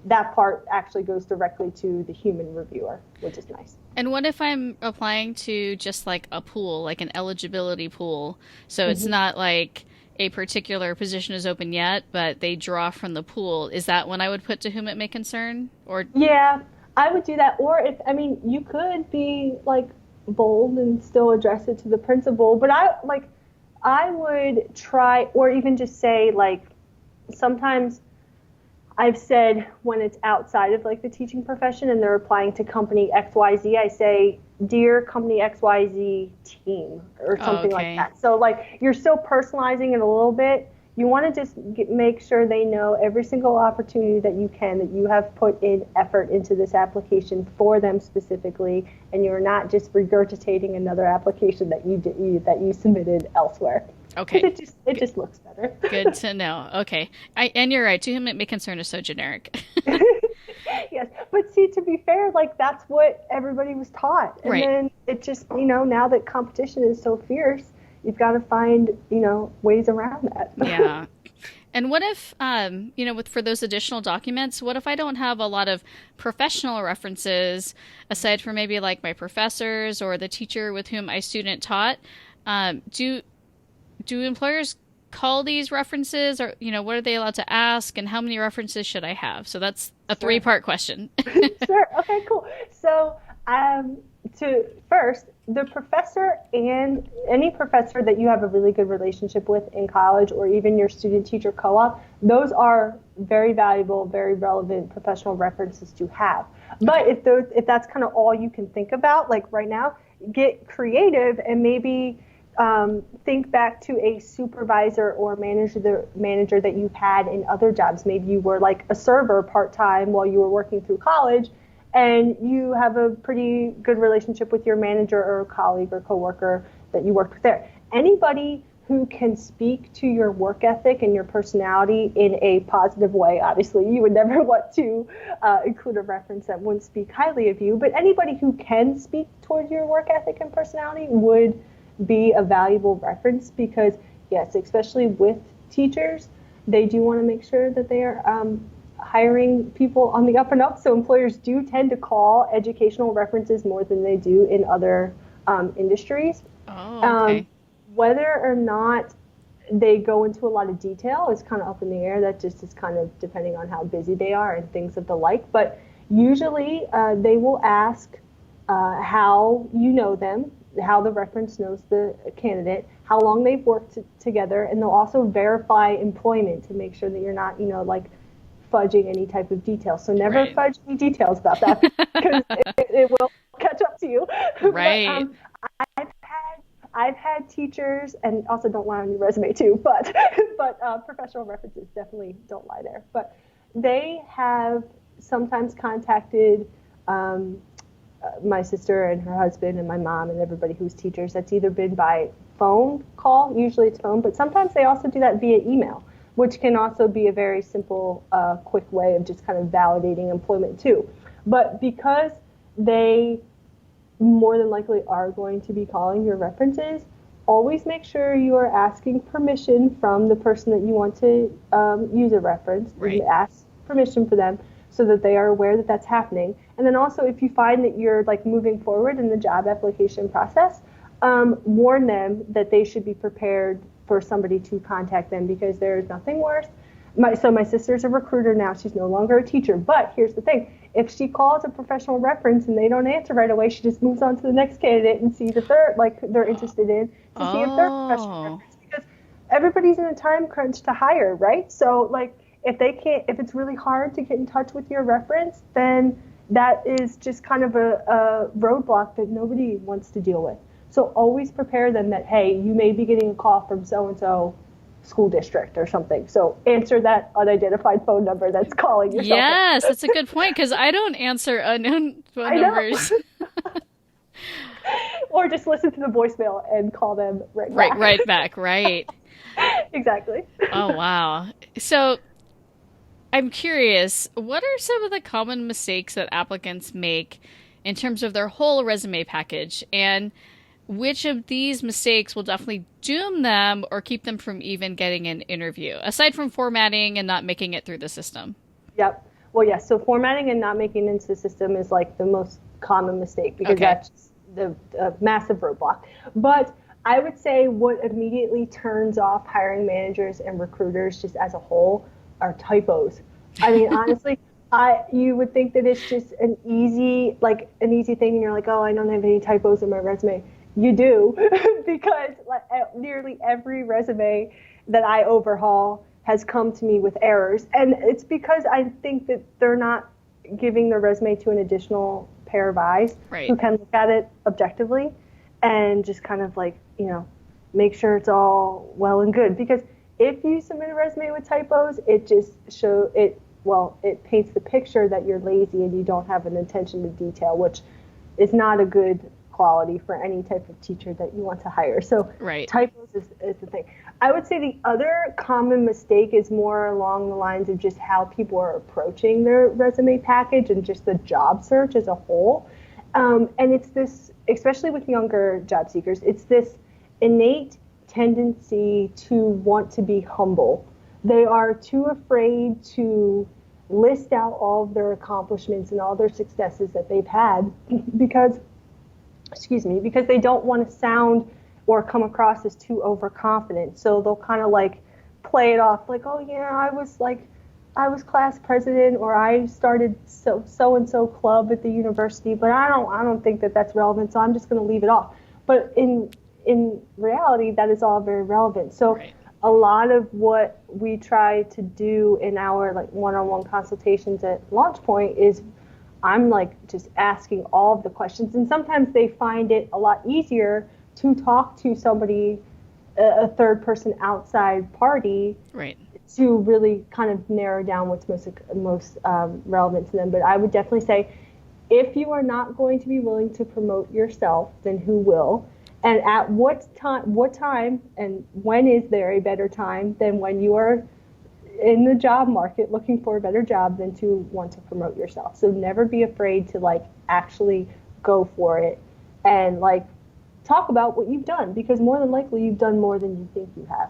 that part actually goes directly to the human reviewer, which is nice. And what if I'm applying to just like a pool, like an eligibility pool? So it's not like a particular position is open yet, but they draw from the pool. Is that when I would put to whom it may concern? Or yeah, I would do that. Or you could be like bold and still address it to the principal, but I would try, or even just say like, sometimes I've said when it's outside of like the teaching profession and they're applying to company XYZ, I say, dear company XYZ team, or something like that. So like you're still personalizing it a little bit. You want to just make sure they know every single opportunity that you have put in effort into this application for them specifically, and you're not just regurgitating another application that you submitted elsewhere. Okay. It just looks better. Good to know. Okay. And you're right. To whom it may concern is so generic. Yes. But see, to be fair, like that's what everybody was taught. And then it just, now that competition is so fierce, you've got to find, ways around that. Yeah. And what if, for those additional documents, what if I don't have a lot of professional references aside from maybe like my professors or the teacher with whom my student taught? Do employers call these references, or, what are they allowed to ask, and how many references should I have? So that's a three-part question. Sure. Okay, cool. So, first, the professor and any professor that you have a really good relationship with in college, or even your student-teacher co-op, those are very valuable, very relevant professional references to have. But if that's kind of all you can think about, like right now, get creative and maybe think back to a supervisor or manager that you've had in other jobs. Maybe you were like a server part-time while you were working through college, and you have a pretty good relationship with your manager or colleague or coworker that you worked with there. Anybody who can speak to your work ethic and your personality in a positive way. Obviously, you would never want to include a reference that wouldn't speak highly of you, but anybody who can speak toward your work ethic and personality would be a valuable reference, because yes, especially with teachers, they do want to make sure that they are hiring people on the up and up. So employers do tend to call educational references more than they do in other industries. Oh, okay. Whether or not they go into a lot of detail is kind of up in the air. That just is kind of depending on how busy they are and things of the like. But usually they will ask how you know them, how the reference knows the candidate, how long they've worked together, and they'll also verify employment to make sure that you're not, like fudging any type of detail. So never fudge any details about that, because it will catch up to you. Right. But, I've had teachers, and also don't lie on your resume too, but professional references definitely don't lie there. But they have sometimes contacted my sister and her husband and my mom and everybody who's teachers, that's either been by phone call, usually it's phone, but sometimes they also do that via email, which can also be a very simple, quick way of just kind of validating employment too. But because they more than likely are going to be calling your references, always make sure you are asking permission from the person that you want to use a reference. Right. Ask permission for them so that they are aware that that's happening. And then also, if you find that you're like moving forward in the job application process, warn them that they should be prepared for somebody to contact them, because there is nothing worse. My sister's a recruiter now. She's no longer a teacher. But here's the thing. If she calls a professional reference and they don't answer right away, she just moves on to the next candidate and sees if they're interested in to see if they're a professional reference. Because everybody's in a time crunch to hire, right? So like if it's really hard to get in touch with your reference, then that is just kind of a roadblock that nobody wants to deal with. So always prepare them that, hey, you may be getting a call from so-and-so school district or something. So answer that unidentified phone number that's calling yourself. Yes, that's a good point, because I don't answer unknown phone numbers. Or just listen to the voicemail and call them right back. Right back, right. Exactly. Oh, wow. So I'm curious, what are some of the common mistakes that applicants make in terms of their whole resume package? And which of these mistakes will definitely doom them or keep them from even getting an interview, aside from formatting and not making it through the system? Yep. Well, yes. So formatting and not making it into the system is like the most common mistake, because that's the massive roadblock. But I would say what immediately turns off hiring managers and recruiters just as a whole are typos. I mean, honestly, you would think that it's just an easy thing, and you're like, oh, I don't have any typos in my resume. You do, because nearly every resume that I overhaul has come to me with errors. And it's because I think that they're not giving their resume to an additional pair of eyes who can look at it objectively and just kind of make sure it's all well and good. Because if you submit a resume with typos, it just it paints the picture that you're lazy and you don't have an attention to detail, which is not a good quality for any type of teacher that you want to hire. So typos is the thing. I would say the other common mistake is more along the lines of just how people are approaching their resume package and just the job search as a whole. And it's this, especially with younger job seekers, it's this innate tendency to want to be humble. They are too afraid to list out all of their accomplishments and all their successes that they've had because they don't want to sound or come across as too overconfident. So they'll kind of play it off like, oh yeah, I was class president, or I started so and so club at the university, but I don't think that that's relevant, so I'm just going to leave it off. But in reality, that is all very relevant. So a lot of what we try to do in our one-on-one consultations at LaunchPoint is I'm just asking all of the questions, and sometimes they find it a lot easier to talk to somebody, a third person outside party, to really kind of narrow down what's most relevant to them. But I would definitely say, if you are not going to be willing to promote yourself, then who will? And at what time, and when is there a better time than when you are in the job market looking for a better job than to want to promote yourself? So never be afraid to actually go for it and talk about what you've done, because more than likely you've done more than you think you have.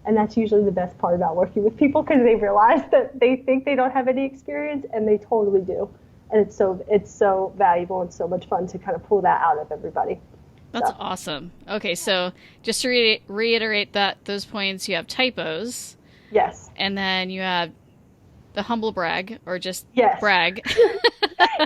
And that's usually the best part about working with people, because they realize that they think they don't have any experience and they totally do. And it's so valuable and so much fun to kind of pull that out of everybody. That's awesome. Okay, so just to reiterate those points, you have typos. Yes. And then you have the humble brag, or just brag.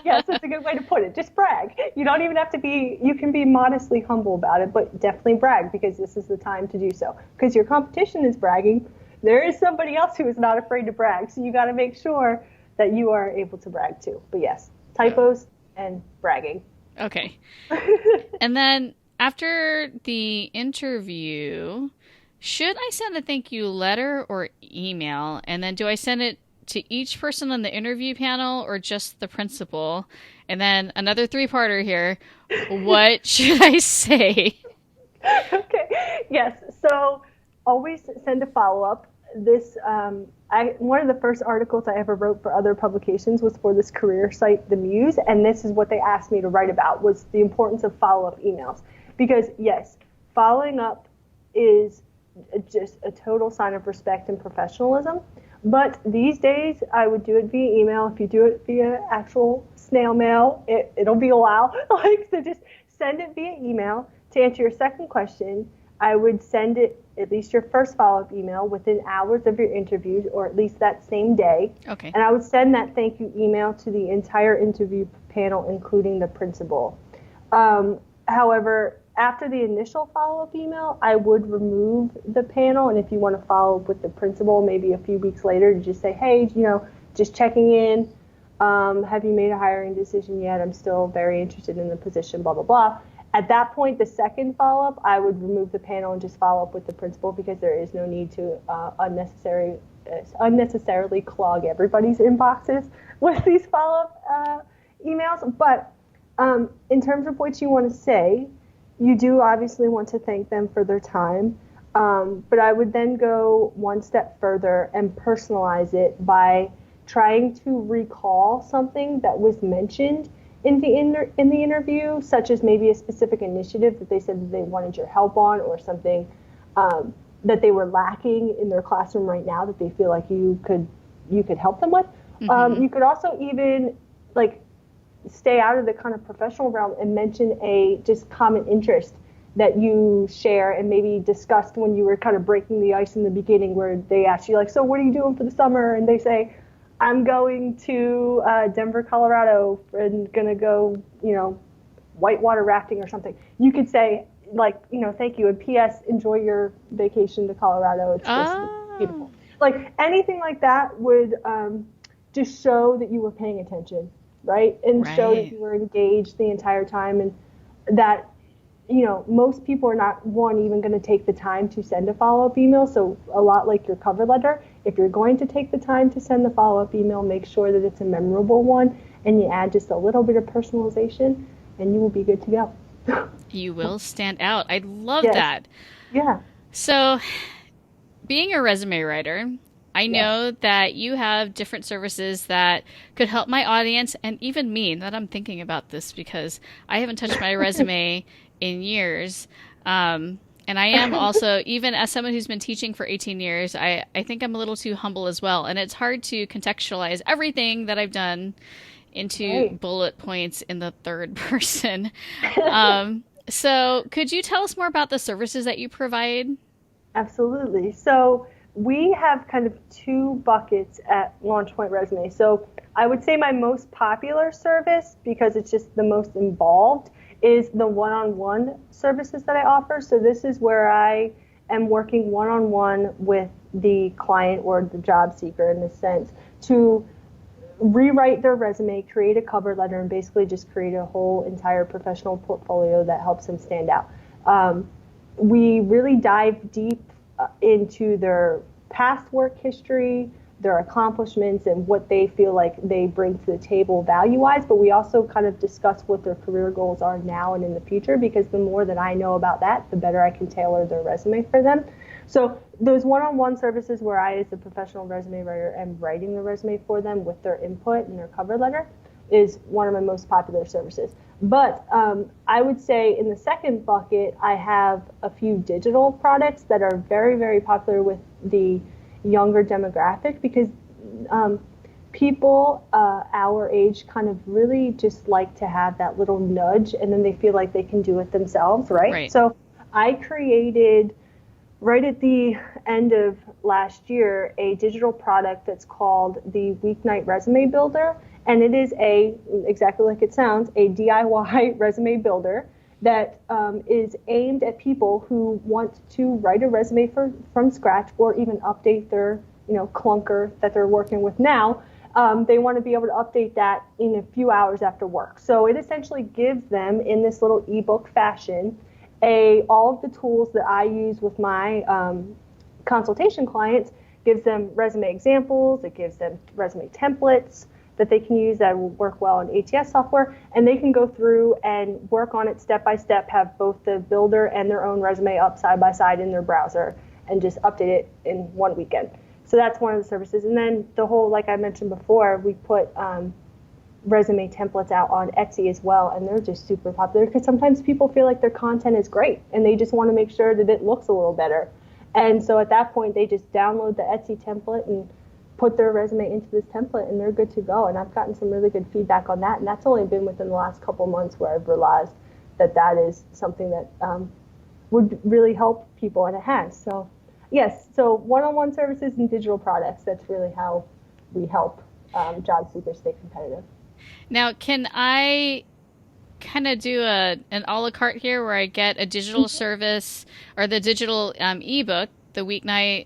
Yes, that's a good way to put it. Just brag. You don't even have to you can be modestly humble about it, but definitely brag, because this is the time to do so. Because your competition is bragging. There is somebody else who is not afraid to brag. So you got to make sure that you are able to brag too. But yes, typos and bragging. Okay. And then after the interview, should I send a thank you letter or email? And then do I send it to each person on the interview panel or just the principal? And then another three-parter here. What should I say? Okay. Yes. So always send a follow-up. This one of the first articles I ever wrote for other publications was for this career site, The Muse, and this is what they asked me to write about, was the importance of follow-up emails. Because yes, following up is just a total sign of respect and professionalism. But these days, I would do it via email. If you do it via actual snail mail, it'll be a while. So just send it via email. To answer your second question, I would send it, at least your first follow-up email, within hours of your interviews, or at least that same day. Okay. And I would send that thank you email to the entire interview panel, including the principal. However, after the initial follow-up email, I would remove the panel. And if you want to follow up with the principal, maybe a few weeks later, to just say, hey, just checking in. Have you made a hiring decision yet? I'm still very interested in the position, blah, blah, blah. At that point, the second follow-up, I would remove the panel and just follow up with the principal, because there is no need to unnecessarily clog everybody's inboxes with these follow-up emails. But in terms of what you want to say, you do obviously want to thank them for their time. But I would then go one step further and personalize it by trying to recall something that was mentioned in the interview, such as maybe a specific initiative that they said that they wanted your help on, or something that they were lacking in their classroom right now that they feel like you could help them with. You could also even stay out of the kind of professional realm and mention a just common interest that you share and maybe discussed when you were kind of breaking the ice in the beginning, where they ask you so what are you doing for the summer? And they say, I'm going to Denver, Colorado, and gonna go, whitewater rafting or something. You could say thank you, and P.S. enjoy your vacation to Colorado. It's just beautiful. Anything like that would just show that you were paying attention, right? And show that you were engaged the entire time, and that most people are not even going to take the time to send a follow-up email. So a lot like your cover letter, if you're going to take the time to send the follow-up email, make sure that it's a memorable one, and you add just a little bit of personalization, and you will be good to go. You will stand out. I love Yes. that. Yeah. So, being a resume writer, I know that you have different services that could help my audience, and even me, that I'm thinking about this because I haven't touched my resume in years. And I am also, even as someone who's been teaching for 18 years, I think I'm a little too humble as well. And it's hard to contextualize everything that I've done into bullet points in the third person. So could you tell us more about the services that you provide? Absolutely. So we have kind of two buckets at LaunchPoint Resume. So I would say my most popular service, because it's just the most involved, is the one-on-one services that I offer. So this is where I am working one-on-one with the client or the job seeker, in a sense, to rewrite their resume, create a cover letter, and basically just create a whole entire professional portfolio that helps them stand out. We really dive deep into their past work history, their accomplishments, and what they feel like they bring to the table value-wise, but we also kind of discuss what their career goals are now and in the future, because the more that I know about that, the better I can tailor their resume for them. So those one-on-one services where I, as a professional resume writer, am writing the resume for them with their input and their cover letter is one of my most popular services. But I would say in the second bucket, I have a few digital products that are very, very popular with the younger demographic, because people our age kind of really just like to have that little nudge, and then they feel like they can do it themselves, right? So I created, right at the end of last year, a digital product that's called the Weeknight Resume Builder, and it is exactly like it sounds, a DIY resume builder that is aimed at people who want to write a resume from scratch, or even update their clunker that they're working with now. They want to be able to update that in a few hours after work. So it essentially gives them, in this little ebook fashion, all of the tools that I use with my consultation clients. Gives them resume examples, it gives them resume templates, that they can use that will work well in ATS software, and they can go through and work on it step by step, have both the builder and their own resume up side by side in their browser, and just update it in one weekend. So that's one of the services. And then the whole, like I mentioned before, we put resume templates out on Etsy as well, and they're just super popular because sometimes people feel like their content is great and they just want to make sure that it looks a little better. And so at that point, they just download the Etsy template and put their resume into this template, and they're good to go. And I've gotten some really good feedback on that, and that's only been within the last couple months where I've realized that that is something that would really help people, and it has. So yes, so one-on-one services and digital products, that's really how we help job seekers stay competitive. Now, can I kind of do an a la carte here where I get a digital service or the digital ebook, the weeknight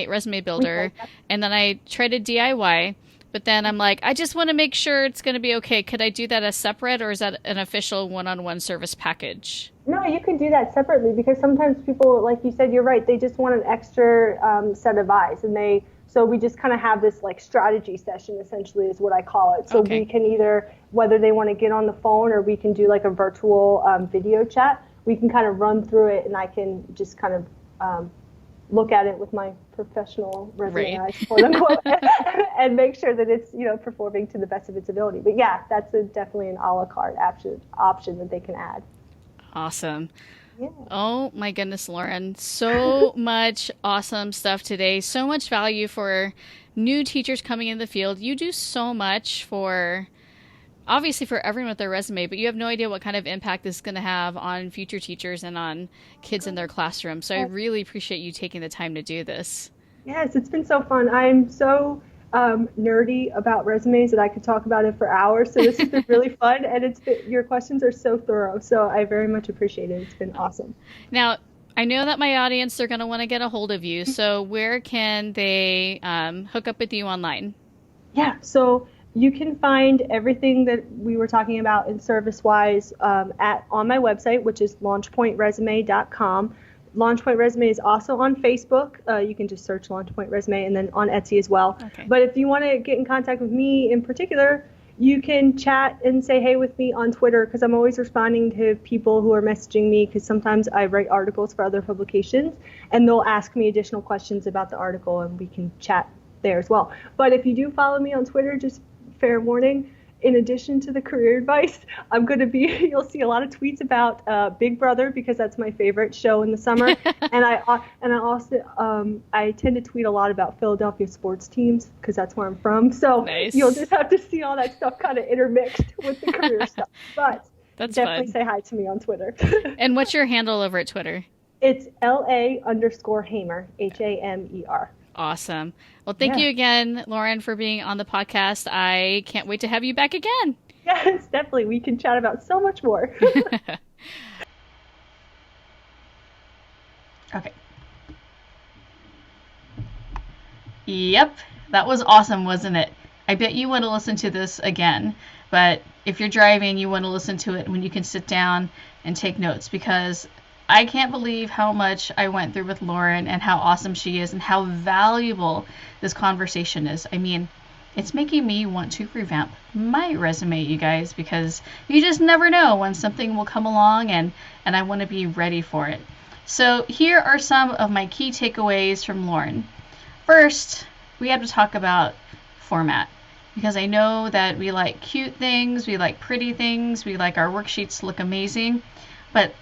resume builder, and then I try to DIY, but then I'm like, I just want to make sure it's going to be okay. Could I do that as separate, or is that an official one-on-one service package? No, you can do that separately because sometimes people, like you said, you're right, they just want an extra set of eyes, and so we just kind of have this like strategy session, essentially is what I call it. So we can either, whether they want to get on the phone or we can do like a virtual video chat, we can kind of run through it, and I can just kind of look at it with my professional resume eyes, quote unquote, and make sure that it's, performing to the best of its ability. But yeah, that's definitely an a la carte option that they can add. Awesome. Yeah. Oh my goodness, Lauren. So much awesome stuff today. So much value for new teachers coming in the field. You do so much obviously for everyone with their resume, but you have no idea what kind of impact this is going to have on future teachers and on kids in their classroom. So I really appreciate you taking the time to do this. Yes, it's been so fun. I'm so nerdy about resumes that I could talk about it for hours. So this has been really fun, and your questions are so thorough. So I very much appreciate it. It's been awesome. Now, I know that my audience, they're going to want to get a hold of you. So where can they hook up with you online? Yeah, so you can find everything that we were talking about in service-wise on my website, which is launchpointresume.com. LaunchPoint Resume is also on Facebook. You can just search LaunchPoint Resume, and then on Etsy as well. Okay. But if you want to get in contact with me in particular, you can chat and say hey with me on Twitter, because I'm always responding to people who are messaging me, because sometimes I write articles for other publications, and they'll ask me additional questions about the article, and we can chat there as well. But if you do follow me on Twitter, just fair warning, in addition to the career advice, you'll see a lot of tweets about Big Brother, because that's my favorite show in the summer. and I also I tend to tweet a lot about Philadelphia sports teams, because that's where I'm from. So nice. You'll just have to see all that stuff kind of intermixed with the career stuff. But that's definitely fun. Say hi to me on Twitter. And what's your handle over at Twitter? It's LA_Hamer, HAMER. Awesome. Well, thank you again, Lauren, for being on the podcast. I can't wait to have you back again. Yes, definitely. We can chat about so much more. Okay. Yep. That was awesome, wasn't it? I bet you want to listen to this again, but if you're driving, you want to listen to it when you can sit down and take notes, because I can't believe how much I went through with Lauren and how awesome she is and how valuable this conversation is. I mean, it's making me want to revamp my resume, you guys, because you just never know when something will come along, and I want to be ready for it. So here are some of my key takeaways from Lauren. First, we have to talk about format, because I know that we like cute things, we like pretty things, we like our worksheets to look amazing, but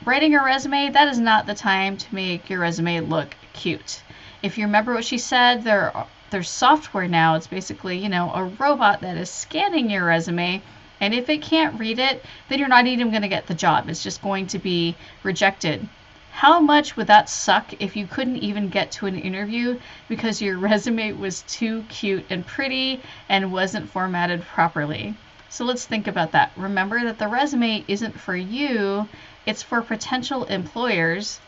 writing a resume, that is not the time to make your resume look cute. If you remember what she said, there's software now. It's basically, a robot that is scanning your resume, and if it can't read it, then you're not even going to get the job. It's just going to be rejected. How much would that suck if you couldn't even get to an interview because your resume was too cute and pretty and wasn't formatted properly? So let's think about that. Remember that the resume isn't for you. It's for potential employers.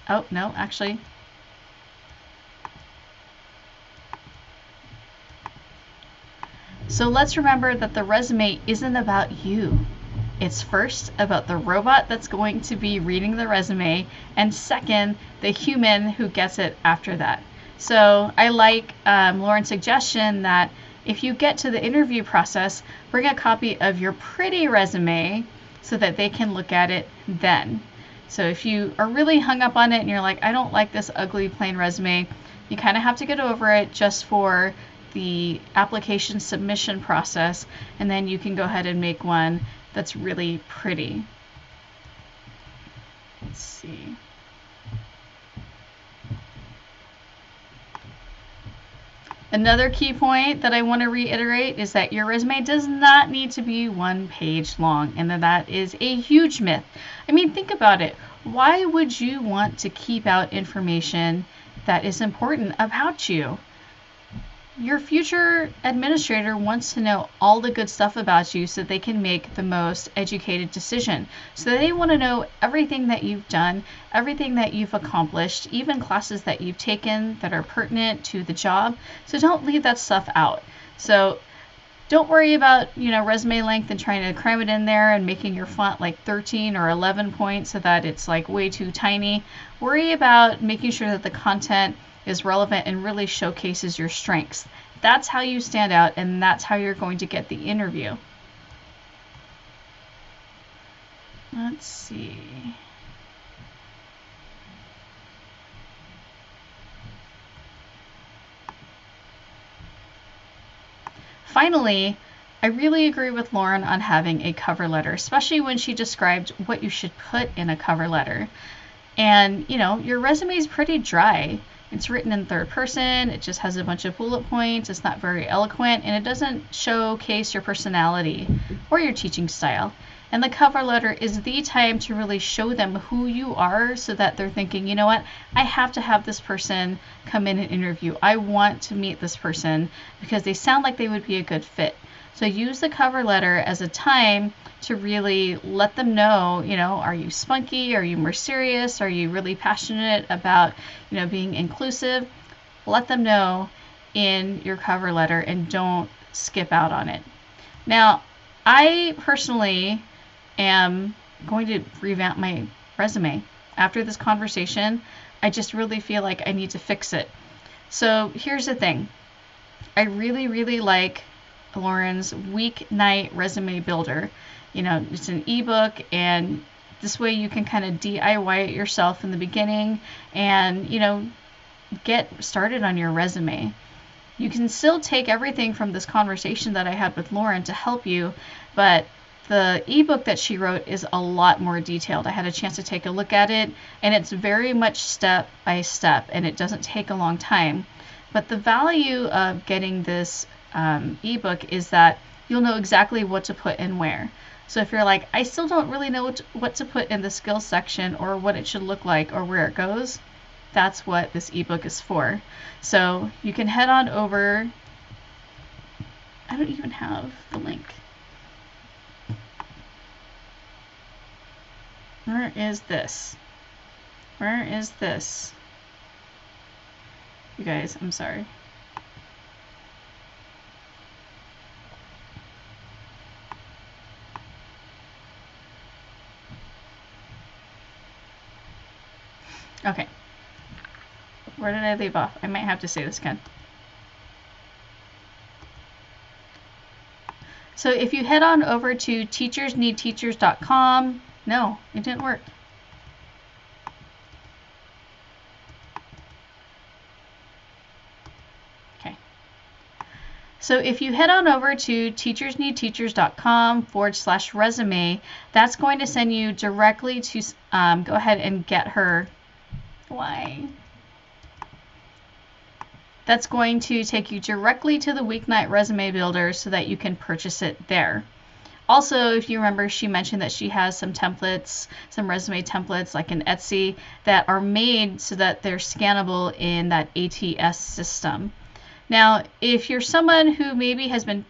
Oh, no, actually. So let's remember that the resume isn't about you. It's first about the robot that's going to be reading the resume, and second, the human who gets it after that. So I like Lauren's suggestion that if you get to the interview process, bring a copy of your pretty resume so that they can look at it then. So if you are really hung up on it and you're like, I don't like this ugly plain resume, you kind of have to get over it just for the application submission process, and then you can go ahead and make one that's really pretty. Let's see. Another key point that I want to reiterate is that your resume does not need to be 1 page long, and that is a huge myth. I mean, think about it. Why would you want to keep out information that is important about you? Your future administrator wants to know all the good stuff about you so they can make the most educated decision. So they want to know everything that you've done, everything that you've accomplished, even classes that you've taken that are pertinent to the job. So don't leave that stuff out. So don't worry about, resume length and trying to cram it in there and making your font like 13 or 11 points so that it's like way too tiny. Worry about making sure that the content is relevant and really showcases your strengths. That's how you stand out, and that's how you're going to get the interview. Let's see. Finally, I really agree with Lauren on having a cover letter, especially when she described what you should put in a cover letter. And, your resume is pretty dry. It's written in third person, it just has a bunch of bullet points, it's not very eloquent, and it doesn't showcase your personality or your teaching style. And the cover letter is the time to really show them who you are so that they're thinking, you know what, I have to have this person come in and interview. I want to meet this person because they sound like they would be a good fit. So use the cover letter as a time to really let them know, are you spunky? Are you more serious? Are you really passionate about, being inclusive? Let them know in your cover letter and don't skip out on it. Now, I personally am going to revamp my resume. After this conversation, I just really feel like I need to fix it. So here's the thing. I really, really like Lauren's weeknight resume builder. It's an ebook, and this way you can kind of DIY it yourself in the beginning and, get started on your resume. You can still take everything from this conversation that I had with Lauren to help you, but the ebook that she wrote is a lot more detailed. I had a chance to take a look at it, and it's very much step by step, and it doesn't take a long time. But the value of getting this ebook is that you'll know exactly what to put and where. So if you're like, I still don't really know what to put in the skills section or what it should look like or where it goes, that's what this ebook is for. So you can head on over. I don't even have the link. Where is this? Where is this? You guys, I'm sorry. Okay. Where did I leave off? I might have to say this again. So if you head on over to teachersneedteachers.com, no, it didn't work. Okay. So if you head on over to teachersneedteachers.com/resume, that's going to send you directly to go ahead and get her. Why? That's going to take you directly to the weeknight resume builder so that you can purchase it there. Also, if you remember, she mentioned that she has some templates, some resume templates like in Etsy that are made so that they're scannable in that ATS system. Now, if you're someone who maybe has been,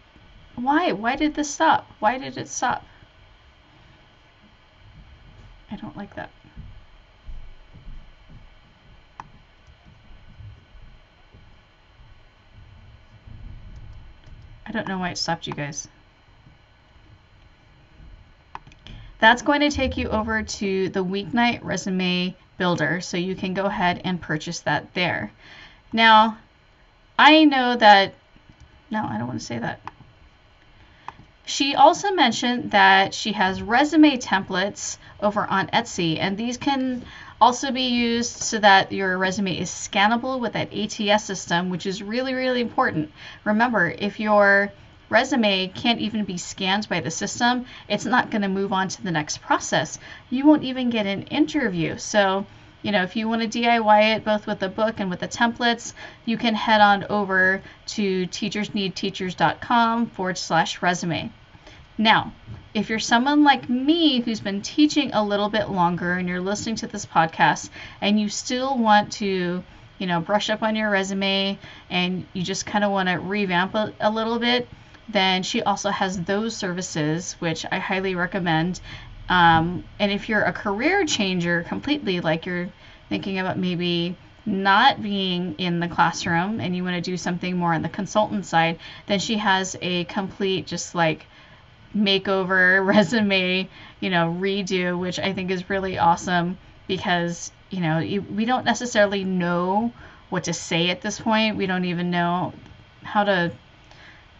why did this stop? Why did it stop? I don't like that. I don't know why it stopped, you guys. That's going to take you over to the weeknight resume builder, so you can go ahead and purchase that there. Now, I know that, no, I don't want to say that. She also mentioned that she has resume templates over on Etsy, and these can also be used so that your resume is scannable with that ATS system, which is really, really important. Remember, if your resume can't even be scanned by the system, it's not going to move on to the next process. You won't even get an interview. So, if you want to DIY it both with the book and with the templates, you can head on over to teachersneedteachers.com/resume. Now, if you're someone like me who's been teaching a little bit longer and you're listening to this podcast and you still want to, brush up on your resume and you just kind of want to revamp a little bit, then she also has those services, which I highly recommend. And if you're a career changer completely, like you're thinking about maybe not being in the classroom and you want to do something more on the consultant side, then she has a complete just like makeover resume, redo, which I think is really awesome because, we don't necessarily know what to say at this point. We don't even know how to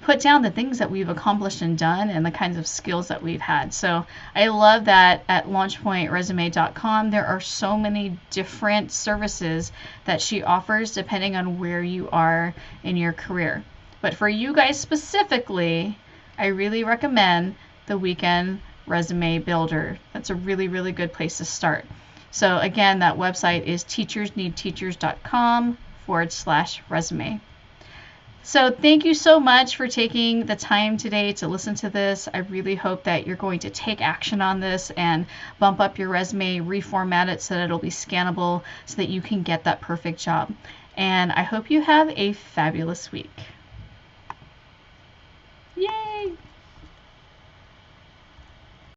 put down the things that we've accomplished and done and the kinds of skills that we've had. So I love that at launchpointresume.com there are so many different services that she offers depending on where you are in your career. But for you guys specifically, I really recommend the Weekend Resume Builder. That's a really, really good place to start. So again, that website is teachersneedteachers.com/resume. So thank you so much for taking the time today to listen to this. I really hope that you're going to take action on this and bump up your resume, reformat it so that it'll be scannable so that you can get that perfect job. And I hope you have a fabulous week.